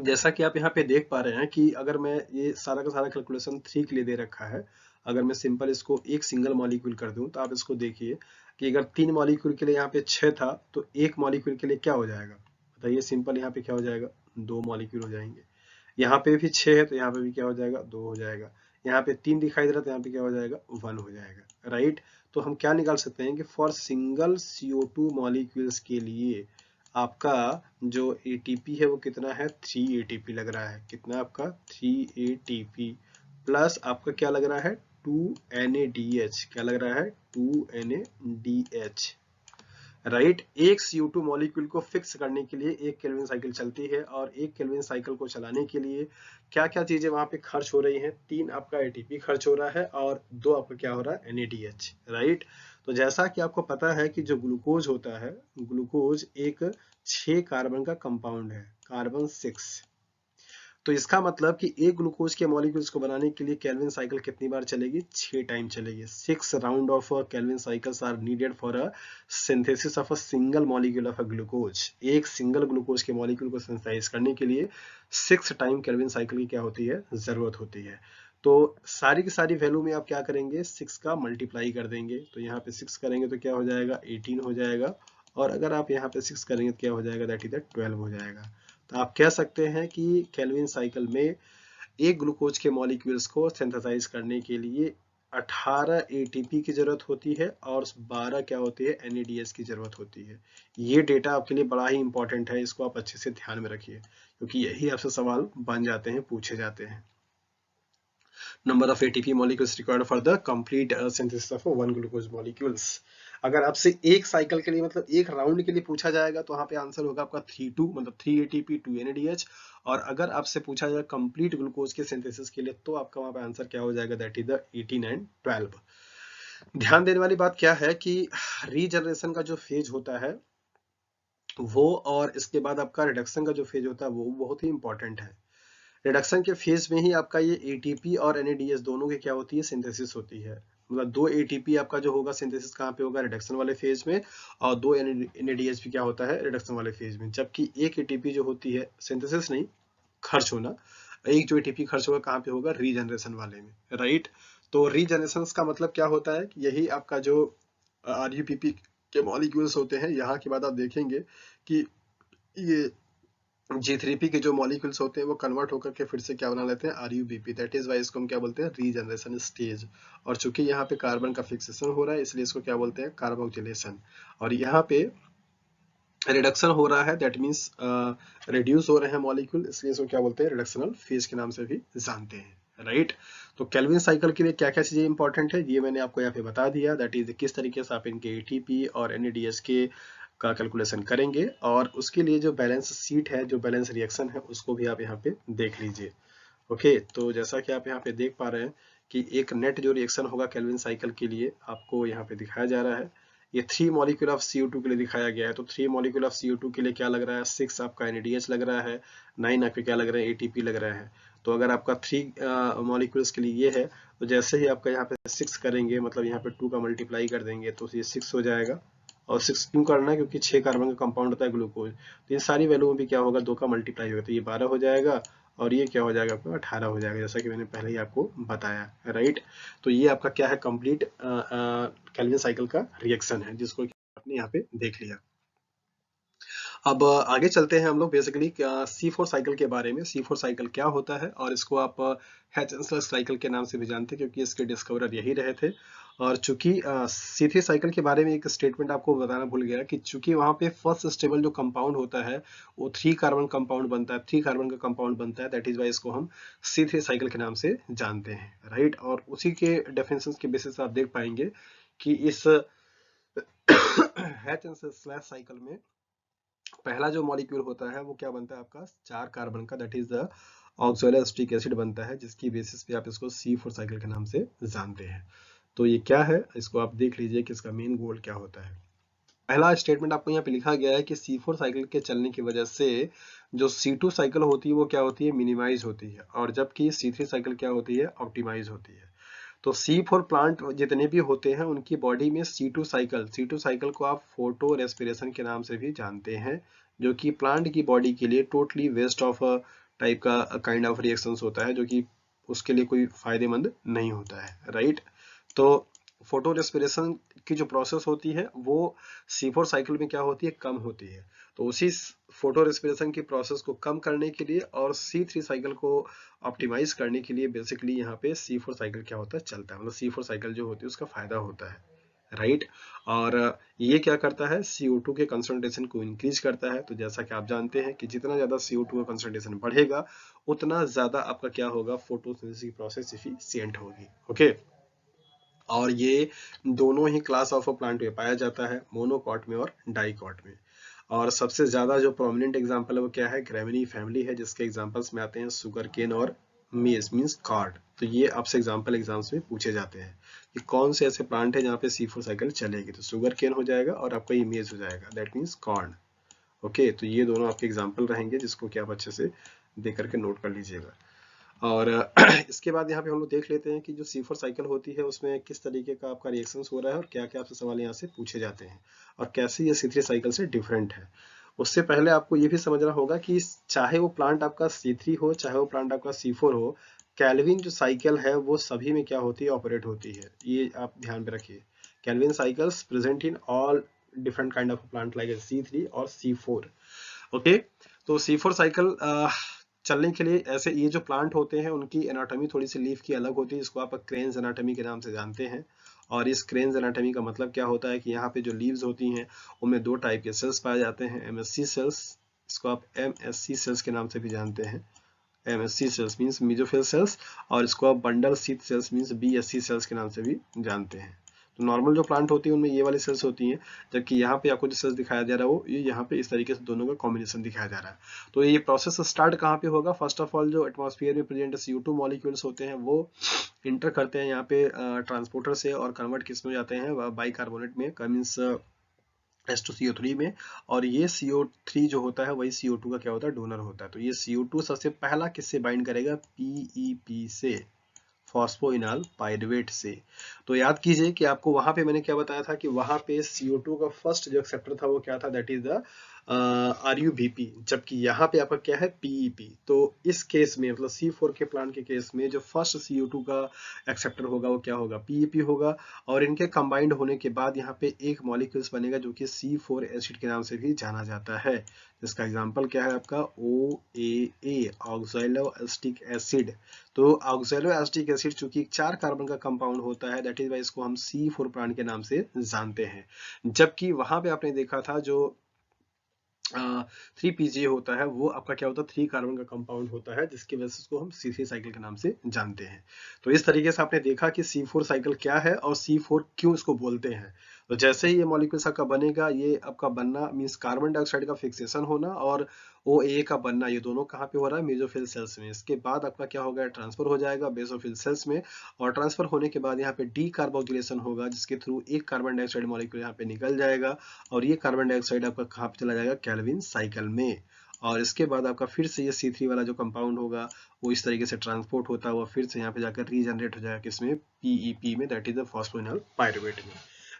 S1: जैसा कि आप यहाँ पे देख पा रहे हैं कि अगर मैं ये सारा का सारा कैलकुलेशन 3 के लिए दे रखा है, अगर मैं सिंपल इसको एक सिंगल मॉलिक्यूल कर दूं तो आप इसको देखिए कि अगर 3 मॉलिक्यूल के लिए यहाँ पे 6 था तो एक मॉलिक्यूल के लिए क्या हो जाएगा, बताइए। सिंपल यहाँ पे क्या हो जाएगा, 2 मॉलिक्यूल हो जाएंगे। यहाँ पे भी 6 है तो यहाँ पे भी क्या हो जाएगा, 2 हो जाएगा। यहाँ पे 3 दिखाई दे रहा है तो यहाँ पे क्या हो जाएगा, 1 हो जाएगा, राइट। तो हम क्या निकाल सकते हैं कि फॉर सिंगल CO2 मॉलिक्यूल्स के लिए आपका जो ATP है वो कितना है, 3 ATP लग रहा है। कितना आपका, 3 ATP प्लस आपका क्या लग रहा है, 2 NADH। क्या लग रहा है, 2 NADH, राइट। एक CO2 मॉलिक्यूल को फिक्स करने के लिए एक केल्विन साइकिल चलती है और एक केल्विन साइकिल को चलाने के लिए क्या क्या चीजें वहां पे खर्च हो रही हैं, 3 आपका ATP खर्च हो रहा है और 2 आपका क्या हो रहा है, NADH, राइट। तो जैसा कि आपको पता है कि जो ग्लूकोज होता है, ग्लूकोज एक 6 कार्बन का कंपाउंड है, कार्बन 6। तो इसका मतलब कि एक ग्लूकोज के मॉलिक्यूल्स को बनाने के लिए केल्विन साइकिल कितनी बार चलेगी, 6 टाइम चलेगी। 6 round of Calvin cycles are needed for a synthesis of a single molecule of a glucose. एक सिंगल ग्लूकोज के मॉलिक्यूल को सिंथेसाइज करने के लिए 6 टाइम केल्विन साइकिल की क्या होती है, जरूरत होती है। तो सारी की सारी वैल्यू में आप क्या करेंगे, 6 का मल्टीप्लाई कर देंगे। तो यहाँ पे 6 करेंगे तो क्या हो जाएगा, 18 हो जाएगा। और अगर आप यहाँ पे 6 करेंगे तो क्या हो जाएगा, दैट इज 12 हो जाएगा। तो आप कह सकते हैं कि केल्विन साइकिल में एक ग्लूकोज के मॉलिक्यूल्स को सिंथेसाइज करने के लिए 18 एटीपी की जरूरत होती है और 12 क्या होती है, एनएडीएच की जरूरत होती है। ये डेटा आपके लिए बड़ा ही इंपॉर्टेंट है, इसको आप अच्छे से ध्यान में रखिए क्योंकि यही आपसे सवाल बन जाते हैं, पूछे जाते हैं। Number of ATP molecules required for the complete synthesis of one glucose molecules. अगर आपसे एक साइकिल के लिए मतलब एक राउंड के लिए पूछा जाएगा तो वहां पे आंसर होगा आपका 3 2 मतलब 3 एटीपी 2 एनएडीएच। और अगर आपसे पूछा जाएगा कंप्लीट ग्लूकोज के सिंथेसिस के लिए तो आपका वहां पे आंसर क्या हो जाएगा, दैट इज द 18 एंड 12। ध्यान देने वाली बात क्या है कि रीजनरेशन का जो फेज होता है वो, और इसके बाद आपका रिडक्शन का जो फेज होता है वो बहुत ही इंपॉर्टेंट है। रिडक्शन के फेज में ही आपका ये एटीपी और एनएडीएच दोनों की क्या होती है, सिंथेसिस होती है। मतलब 2 एटीपी आपका जो होगा सिंथेसिस कहाँ पे होगा, रिडक्शन वाले फेज में, और 2 एनएडीएच भी क्या होता है, रिडक्शन वाले फेज में। जबकि एक एटीपी जो होती है, सिंथेसिस नहीं, खर्च होना, एक जो एटीपी खर्च होगा कहाँ पे होगा, रीजनरेशन वाले में, राइट। तो रीजनरेशन का मतलब क्या होता है, यही आपका जो आरयूपीपी के मॉलिक्यूल्स होते हैं, यहाँ के बाद आप देखेंगे कि ये G3P के जो मॉलिक्यूल्स होते हैं वो कन्वर्ट होकर के फिर से क्या बना लेते हैं, RUBP। दैट इज वाई इसको हम क्या बोलते हैं, रीजनरेशन स्टेज। और चूंकि यहाँ पे कार्बन का फिक्सेशन हो रहा है इसलिए इसको क्या बोलते हैं, कार्बोक्सिलेशन। और यहाँ पे रिडक्शन हो रहा है, दैट मीन्स रिड्यूस हो रहे हैं मॉलिक्यूल, इसलिए इसको क्या बोलते हैं, रिडक्शनल फेज के नाम से भी जानते हैं, राइट। तो केल्विन साइकिल के लिए क्या क्या चीजें इंपॉर्टेंट है ये मैंने आपको यहाँ पे बता दिया, दैट इज किस तरीके से आप इनके एटीपी और एनएडीएच के का कैलकुलेशन करेंगे। और उसके लिए जो बैलेंस शीट है, जो बैलेंस रिएक्शन है, उसको भी आप यहाँ पे देख लीजिए। ओके, तो जैसा कि आप यहाँ पे देख पा रहे हैं कि एक नेट जो रिएक्शन होगा केल्विन साइकिल के लिए आपको यहाँ पे दिखाया जा रहा है। ये 3 मॉलिक्यूल ऑफ CO2 के लिए दिखाया गया है। तो 3 मॉलिक्यूल ऑफ CO2 के लिए क्या लग रहा है, 6 आपका NADH लग रहा है, 9 आपके क्या लग रहा है, ATP लग रहा है। तो अगर आपका 3 मॉलिक्यूल्स के लिए ये है, तो जैसे ही आपका यहाँ पे 6 करेंगे, मतलब यहाँ पे 2 का मल्टीप्लाई कर देंगे तो ये 6 हो जाएगा। और 6 क्यों करना है, क्योंकि 6 कार्बन का कंपाउंड होता है ग्लूकोज। तो इन सारी वैल्यू में भी क्या होगा, 2 का मल्टीप्लाई होगा, तो ये 12 हो जाएगा। और ये क्या हो जाएगा आपका, 18 हो जाएगा, जैसा कि मैंने पहले ही आपको बताया, राइट। तो ये आपका क्या है, कंप्लीट केल्विन साइकिल का रिएक्शन है, जिसको आपने यहाँ पे देख लिया। अब आगे चलते हैं हम लोग बेसिकली C4 साइकिल के बारे में। C4 साइकिल क्या होता है, और इसको आप हैच-एंसलर साइकिल के नाम से भी जानते हैं क्योंकि इसके डिस्कवरर यही रहे थे। और चूंकि C3 साइकिल के बारे में एक स्टेटमेंट आपको बताना भूल गया कि चूंकि वहां पे फर्स्ट स्टेबल जो कंपाउंड होता है वो 3 कार्बन कंपाउंड बनता है, 3 कार्बन का कंपाउंड बनता है, दैट इज वाई इसको हम C3 साइकिल के नाम से जानते हैं, राइट। और उसी के डेफिनेशन के बेसिस पे आप देख पाएंगे कि इस हैच-एंसलर साइकिल में पहला जो मॉलिक्यूल होता है वो क्या बनता है आपका, 4 कार्बन का, दैट इज द ऑक्सोएलेस्टिक एसिड बनता है, जिसकी बेसिस पे आप इसको C4 साइकिल के नाम से जानते हैं। तो ये क्या है, इसको आप देख लीजिए कि इसका मेन गोल क्या होता है। पहला स्टेटमेंट आपको यहाँ पे लिखा गया है कि C4 साइकिल के चलने की वजह से जो C2 साइकिल होती है वो क्या होती है, मिनिमाइज होती है, और जबकि C3 साइकिल क्या होती है, ऑप्टिमाइज होती है। तो C4 प्लांट जितने भी होते हैं उनकी बॉडी में C2 साइकिल को आप फोटो रेस्पिरेशन के नाम से भी जानते हैं, जो कि प्लांट की बॉडी के लिए टोटली वेस्ट ऑफ टाइप का काइंड ऑफ रिएक्शंस होता है, जो कि उसके लिए कोई फायदेमंद नहीं होता है, राइट। तो फोटो रेस्पिरेशन की जो प्रोसेस होती है वो C4 साइकिल में क्या होती है, कम होती है। तो उसी फोटो रेस्पिरेशन की प्रोसेस को कम करने के लिए और C3 साइकिल को ऑप्टिमाइज करने के लिए बेसिकली यहाँ पे C4 साइकिल क्या होता है, चलता है, मतलब C4 साइकिल जो होती है उसका फायदा होता है, राइट। और ये क्या करता है, CO2 के कंसंट्रेशन को इंक्रीज करता है। तो जैसा कि आप जानते हैं कि जितना ज्यादा CO2 का कंसंट्रेशन बढ़ेगा उतना ज्यादा आपका क्या होगा, फोटोसिंथेसिस की प्रोसेस एफिशिएंट होगी, ओके। और ये दोनों ही क्लास ऑफ प्लांट में पाया जाता है, मोनोकॉट में और डाइकॉट में। और सबसे ज्यादा जो प्रोमिनेंट एग्जांपल है वो क्या है, ग्रेमिनी फैमिली है, जिसके एग्जांपल्स में आते हैं सुगर केन और मेज मींस कार्ड। तो ये आपसे एग्जाम्स में पूछे जाते हैं कि कौन से ऐसे प्लांट है जहाँ पे C4 साइकिल चलेगी। तो सुगर केन हो जाएगा और आपका ये मेज हो जाएगा, दैट मीन्स कॉर्न, ओके। तो ये दोनों आपके एग्जाम्पल रहेंगे जिसको कि आप अच्छे से देख करके नोट कर लीजिएगा। और इसके बाद यहाँ पे हम लोग देख लेते हैं कि जो C4 साइकिल होती है उसमें किस तरीके का आपका रिएक्शंस हो रहा है और क्या क्या आपसे सवाल यहाँ से पूछे जाते हैं और कैसे ये C3 साइकिल से डिफरेंट है। उससे पहले आपको ये भी समझना होगा कि चाहे वो प्लांट आपका C3 हो चाहे वो प्लांट आपका C4 हो, कैल्विन जो साइकिल है वो सभी में क्या होती है, ऑपरेट होती है। ये आप ध्यान में रखिए, Calvin cycles present in all different kind of plant like C3 और C4, ओके। तो C4 साइकिल चलने के लिए ऐसे ये जो प्लांट होते हैं उनकी एनाटॉमी थोड़ी सी लीफ की अलग होती है, इसको आप क्रेन्स एनाटॉमी के नाम से जानते हैं। और इस क्रेन्स एनाटॉमी का मतलब क्या होता है कि यहाँ पे जो लीव्स होती हैं उनमें दो टाइप के सेल्स पाए जाते हैं, एमएससी सेल्स, इसको आप एमएससी सेल्स के नाम से भी जानते हैं। MSC cells means mesophyll cells, और इसको आप bundle sheath cells means BSC cells के नाम से भी जानते हैं। तो नॉर्मल जो प्लांट होती है उनमें ये वाली सेल्स होती हैं, जबकि यहाँ पे आपको जो सेल्स दिखाया जा रहा है वो ये यहाँ पे इस तरीके से दोनों का कॉम्बिनेशन दिखाया जा रहा है। तो ये प्रोसेस स्टार्ट कहाँ पे होगा? फर्स्ट ऑफ ऑल जो एटमॉस्फेयर में प्रेजेंट CO2 मॉलिक्यूल्स होते हैं वो इंटर करते हैं यहाँ पे ट्रांसपोर्टर से, और कन्वर्ट किस में जाते हैं? बाइकार्बोनेट में, मीन्स H2CO3 में। और ये CO3 जो होता है वही CO2 का क्या होता है? डोनर होता है। तो ये CO2 सबसे पहला किससे बाइंड करेगा? PEP से, फॉस्फोइनॉल पाइरुवेट से। तो याद कीजिए कि आपको वहां पे मैंने क्या बताया था कि वहां पे CO2 का फर्स्ट जो एक्सेप्टर था वो क्या था? दैट इज द RUBP, जबकि यहाँ पे आपका क्या है? PEP। तो इस केस में मतलब C4 के प्लांट के केस में जो फर्स्ट CO2 का एक्सेप्टर होगा वो क्या होगा? PEP होगा। और इनके कंबाइंड होने के बाद यहाँ पे एक मॉलिक्यूल्स बनेगा जो कि C4 एसिड के नाम से भी जाना जाता है, जिसका एग्जांपल क्या है आपका? OAA, oxalo acetic acid. तो ऑक्सैलो एसिटिक एसिड चूंकि 4 कार्बन का कंपाउंड होता है, दैट इज वाई इसको हम C4 प्लांट के नाम से जानते हैं। जबकि वहां पे आपने देखा था जो 3PGA होता है वो आपका क्या होता है? 3 कार्बन का कंपाउंड होता है, जिसकी वजह से उसको हम C3 साइकिल के नाम से जानते हैं। तो इस तरीके से आपने देखा कि C4 साइकिल क्या है और C4 क्यों इसको बोलते हैं। तो जैसे ही ये मॉलिक्यूल्स आपका बनेगा, ये आपका बनना मींस कार्बन डाइऑक्साइड का फिक्सेशन होना और OA का बनना, ये दोनों कहाँ पे हो रहा है? मेसोफिल सेल्स में। इसके बाद आपका क्या होगा? ट्रांसफर हो जाएगा बेसोफिल सेल्स में, और ट्रांसफर होने के बाद यहाँ पे डीकार्बोक्सिलेशन होगा, जिसके थ्रू एक कार्बन डाइऑक्साइड मॉलिक्यूल यहाँ पे निकल जाएगा, और ये कार्बन डाइऑक्साइड आपका कहाँ पे चला जाएगा? कैल्विन साइकिल में। और इसके बाद आपका फिर से ये C3 वाला जो कंपाउंड होगा वो इस तरीके से ट्रांसपोर्ट होता हुआ फिर से यहाँ पे जाकर रीजनरेट हो जाएगा किसमें? PEP में, that is the phosphoenol pyruvate में।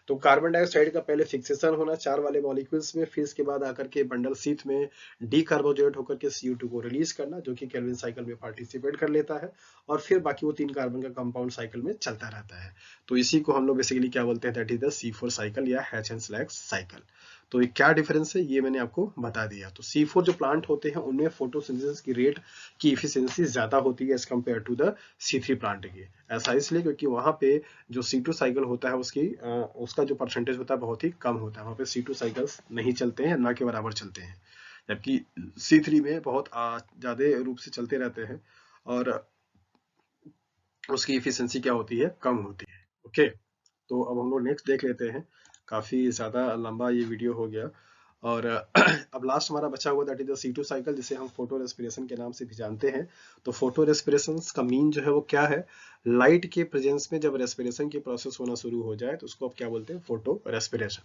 S1: तो कार्बन डाइऑक्साइड का पहले फिक्सेशन होना 4 वाले मॉलिक्यूल्स में, फिर इसके बाद आकर के बंडल शीथ में डीकार्बोनेट होकर के CO2 को रिलीज करना, जो कि केल्विन साइकिल में पार्टिसिपेट कर लेता है, और फिर बाकी वो 3 कार्बन का कंपाउंड साइकिल में चलता रहता है। तो इसी को हम लोग बेसिकली क्या बोलते हैं? That is the C4 cycle या हैच-एंड-स्लैग साइकिल। तो ये क्या डिफरेंस है ये मैंने आपको बता दिया। तो C4 जो प्लांट होते हैं उनमें फोटोसिंथेसिस की रेट की एफिशिएंसी ज्यादा होती है as compare to the C3 plant की। ऐसा इसलिए क्योंकि वहां पे जो C2 साइकिल होता है उसका जो परसेंटेज होता है बहुत ही कम होता है, वहां पे C2 साइकिल्स नहीं चलते हैं, ना के बराबर चलते हैं, जबकि C3 में बहुत ज्यादा रूप से चलते रहते हैं, और उसकी एफिशिएंसी क्या होती है? कम होती है। ओके, तो अब हम लोग नेक्स्ट देख लेते हैं। काफी ज्यादा लंबा ये वीडियो हो गया, और अब लास्ट हमारा बचा हुआ that is the C2 cycle, जिसे हम फोटो रेस्पिरेशन के नाम से भी जानते हैं। तो फोटो रेस्पिरेशन का मीन जो है वो क्या है? लाइट के प्रेजेंस में जब रेस्पिरेशन की प्रोसेस होना शुरू हो जाए तो उसको आप क्या बोलते हैं? Photo respiration,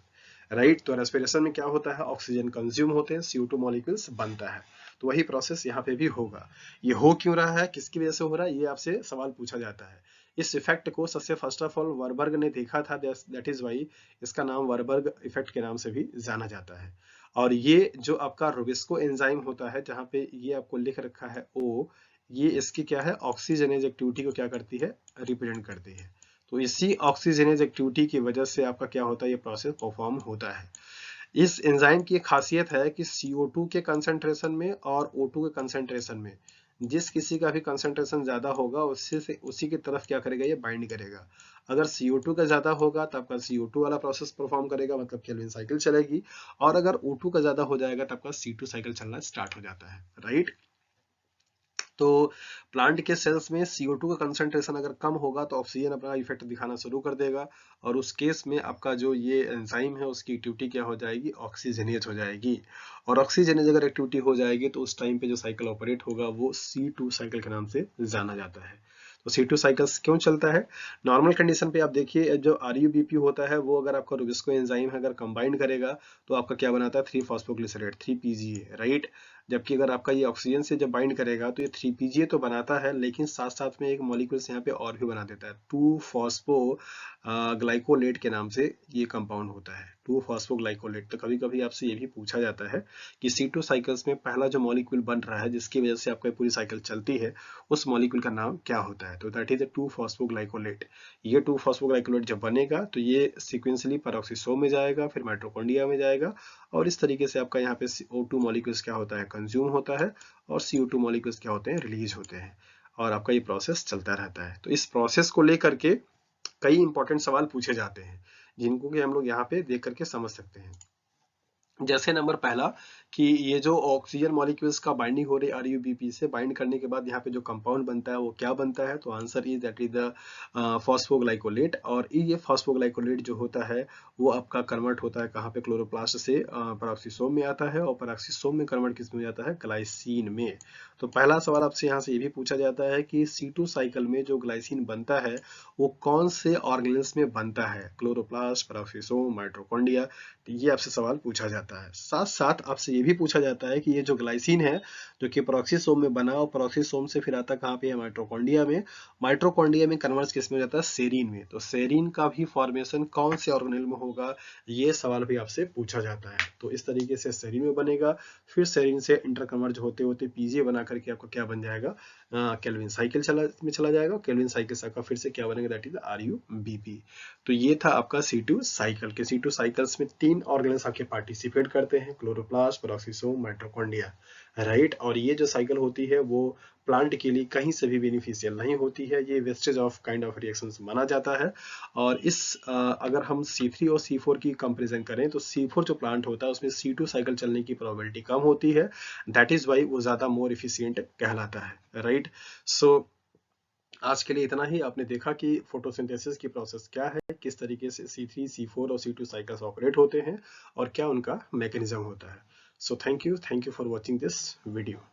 S1: right. तो रेस्पिरेशन में क्या होता है? ऑक्सीजन कंज्यूम होते हैं, CO2 मॉलिक्यूल्स बनता है। तो वही प्रोसेस यहाँ पे भी होगा। ये हो क्यों रहा है, किसकी वजह से हो रहा है, ये आपसे सवाल पूछा जाता है। इस इफेक्ट को सबसे फर्स्ट ऑफ ऑल वर्बर्ग ने देखा था, दैट इज वाई इसका नाम वर्बर्ग इफेक्ट के नाम से भी जाना जाता है। और ये जो आपका रोबिस्को एंजाइम होता है, जहां पे ये आपको लिख रखा है O, ये इसकी क्या है? ऑक्सीजनेज एक्टिविटी को क्या करती है? रिप्रेजेंट करती है। तो इसी ऑक्सीजनेज एक्टिविटी की वजह से आपका क्या होता है? ये प्रोसेस परफॉर्म होता है। इस एंजाइम की खासियत है कि CO2 के कंसंट्रेशन में और O2 के कंसंट्रेशन में जिस किसी का भी कंसंट्रेशन ज्यादा होगा उसी की तरफ क्या करेगा? ये बाइंड करेगा। अगर CO2 का ज्यादा होगा तो आपका CO2 वाला प्रोसेस परफॉर्म करेगा, मतलब केल्विन साइकिल चलेगी, और अगर O2 का ज्यादा हो जाएगा तो आपका C2 साइकिल चलना स्टार्ट हो जाता है, राइट। तो प्लांट के सेल्स में CO2 का कंसंट्रेशन अगर कम होगा तो ऑक्सीजन अपना इफेक्ट दिखाना शुरू कर देगा, और उस केस में आपका जो ये एंजाइम है उसकी एक्टिविटी क्या हो जाएगी? ऑक्सीजनेज हो जाएगी। और ऑक्सीजनेज अगर एक्टिविटी हो जाएगी तो उस टाइम पे जो साइकिल ऑपरेट होगा वो C2 साइकिल के नाम से जाना जाता है। तो C2 साइकिल्स क्यों चलता है? नॉर्मल कंडीशन पे आप देखिए जो RUBP होता है वो अगर आपका रोबिस्को एंजाइम है अगर कंबाइंड करेगा तो आपका क्या बनाता है? Three phosphoglycerate, 3PGA, right. जबकि अगर आपका ये ऑक्सीजन से जब बाइंड करेगा तो ये 3PGA तो बनाता है, लेकिन साथ साथ में एक मॉलिक्यूल्स यहाँ पे और भी बना देता है, 2-फॉस्फो ग्लाइकोलेट के नाम से ये कंपाउंड होता है, 2-फॉस्फो ग्लाइकोलेट। तो कभी कभी आपसे ये भी पूछा जाता है कि C2 साइकिल्स में पहला जो मॉलिक्यूल बन रहा है जिसकी वजह से आपका पूरी साइकिल चलती है उस मॉलिक्यूल का नाम क्या होता है? तो दैट इज 2-फॉस्फो ग्लाइकोलेट। ये 2-फॉस्फो ग्लाइकोलेट जब बनेगा तो ये सिक्वेंसली पेरोक्सिसोम में जाएगा, फिर माइटोकॉन्ड्रिया में जाएगा, और इस तरीके से आपका यहाँ पे O2 मॉलिक्यूल्स क्या होता है? कंज्यूम होता है और CO2 मॉलिक्यूल्स क्या होते हैं, रिलीज होते हैं, और आपका ये प्रोसेस चलता रहता है। तो इस प्रोसेस को लेकर के कई इंपॉर्टेंट सवाल पूछे जाते हैं, जिनको कि हम लोग यहाँ पे देख करके समझ सकते हैं। जैसे नंबर पहला कि ये जो ऑक्सीजन मॉलिक्यूल्स का बाइंडिंग हो रही है RUBP से, बाइंड करने के बाद यहाँ पे जो कंपाउंड बनता है वो क्या बनता है, तो answer is that is the phosphoglycolate. और ये फॉस्फोग्लाइकोलेट जो होता है वो आपका कन्वर्ट होता है कहाँ पे, क्लोरोप्लास्ट से पेरोक्सिसोम में आता है, और पेरोक्सिसोम में कन्वर्ट किस में जाता है, ग्लाइसिन में। तो पहला सवाल आपसे यहाँ से ये भी पूछा जाता है कि C2 साइकिल में जो ग्लाइसिन बनता है वो कौन से ऑर्गेनेल्स में बनता है, क्लोरोप्लास्ट, पेरोक्सिसोम, माइटोकॉन्ड्रिया। ये आपसे सवाल पूछा जाता है। साथ साथ आपसे ये भी पूछा जाता है कि ये जो ग्लाइसिन है जो कि पेरोक्सिसोम में बना, और पेरोक्सिसोम से फिर आता कहाँ पे है, माइटोकॉन्ड्रिया में। माइटोकॉन्ड्रिया में कन्वर्ट किस में हो जाता है, सेरीन में। तो सेरीन का भी फॉर्मेशन कौन से ऑर्गेनेल में होगा, ये सवाल भी आपसे पूछा जाता है। तो इस तरीके से सेरीन में बनेगा, फिर सेरीन से इंटर कन्वर्ट होते होते पीजीए बना करके आपको क्या बन जाएगा, केल्विन साइकिल चला जाएगा। केल्विन साइकिल से आपका फिर से क्या बनेगा, दैट इज RUBP। तो ये था आपका C2 साइकिल के। C2 साइकिल्स में 3 ऑर्गेनेल्स आपके पार्टिसिपेट करते हैं, क्लोरोप्लास्ट, पेरोक्सिसोम, माइटोकॉन्ड्रिया, राइट। और ये जो साइकिल होती है वो प्लांट के लिए कहीं से भी बेनिफिशियल नहीं होती है, ये wastage of kind of reactions माना जाता है। और इस अगर हम C3 और C4 की कंपैरिजन करें तो C4 जो प्लांट होता है उसमें C2 साइकिल चलने की प्रोबेबिलिटी कम होती है, दैट इज वाई वो ज्यादा मोर इफिशियंट कहलाता है, राइट। सो आज के लिए इतना ही। आपने देखा कि फोटोसिंथेसिस की प्रोसेस क्या है, किस तरीके से C3, C4 और C2 साइकिल्स ऑपरेट होते हैं, और क्या उनका मैकेनिज्म होता है। So thank you for watching this video.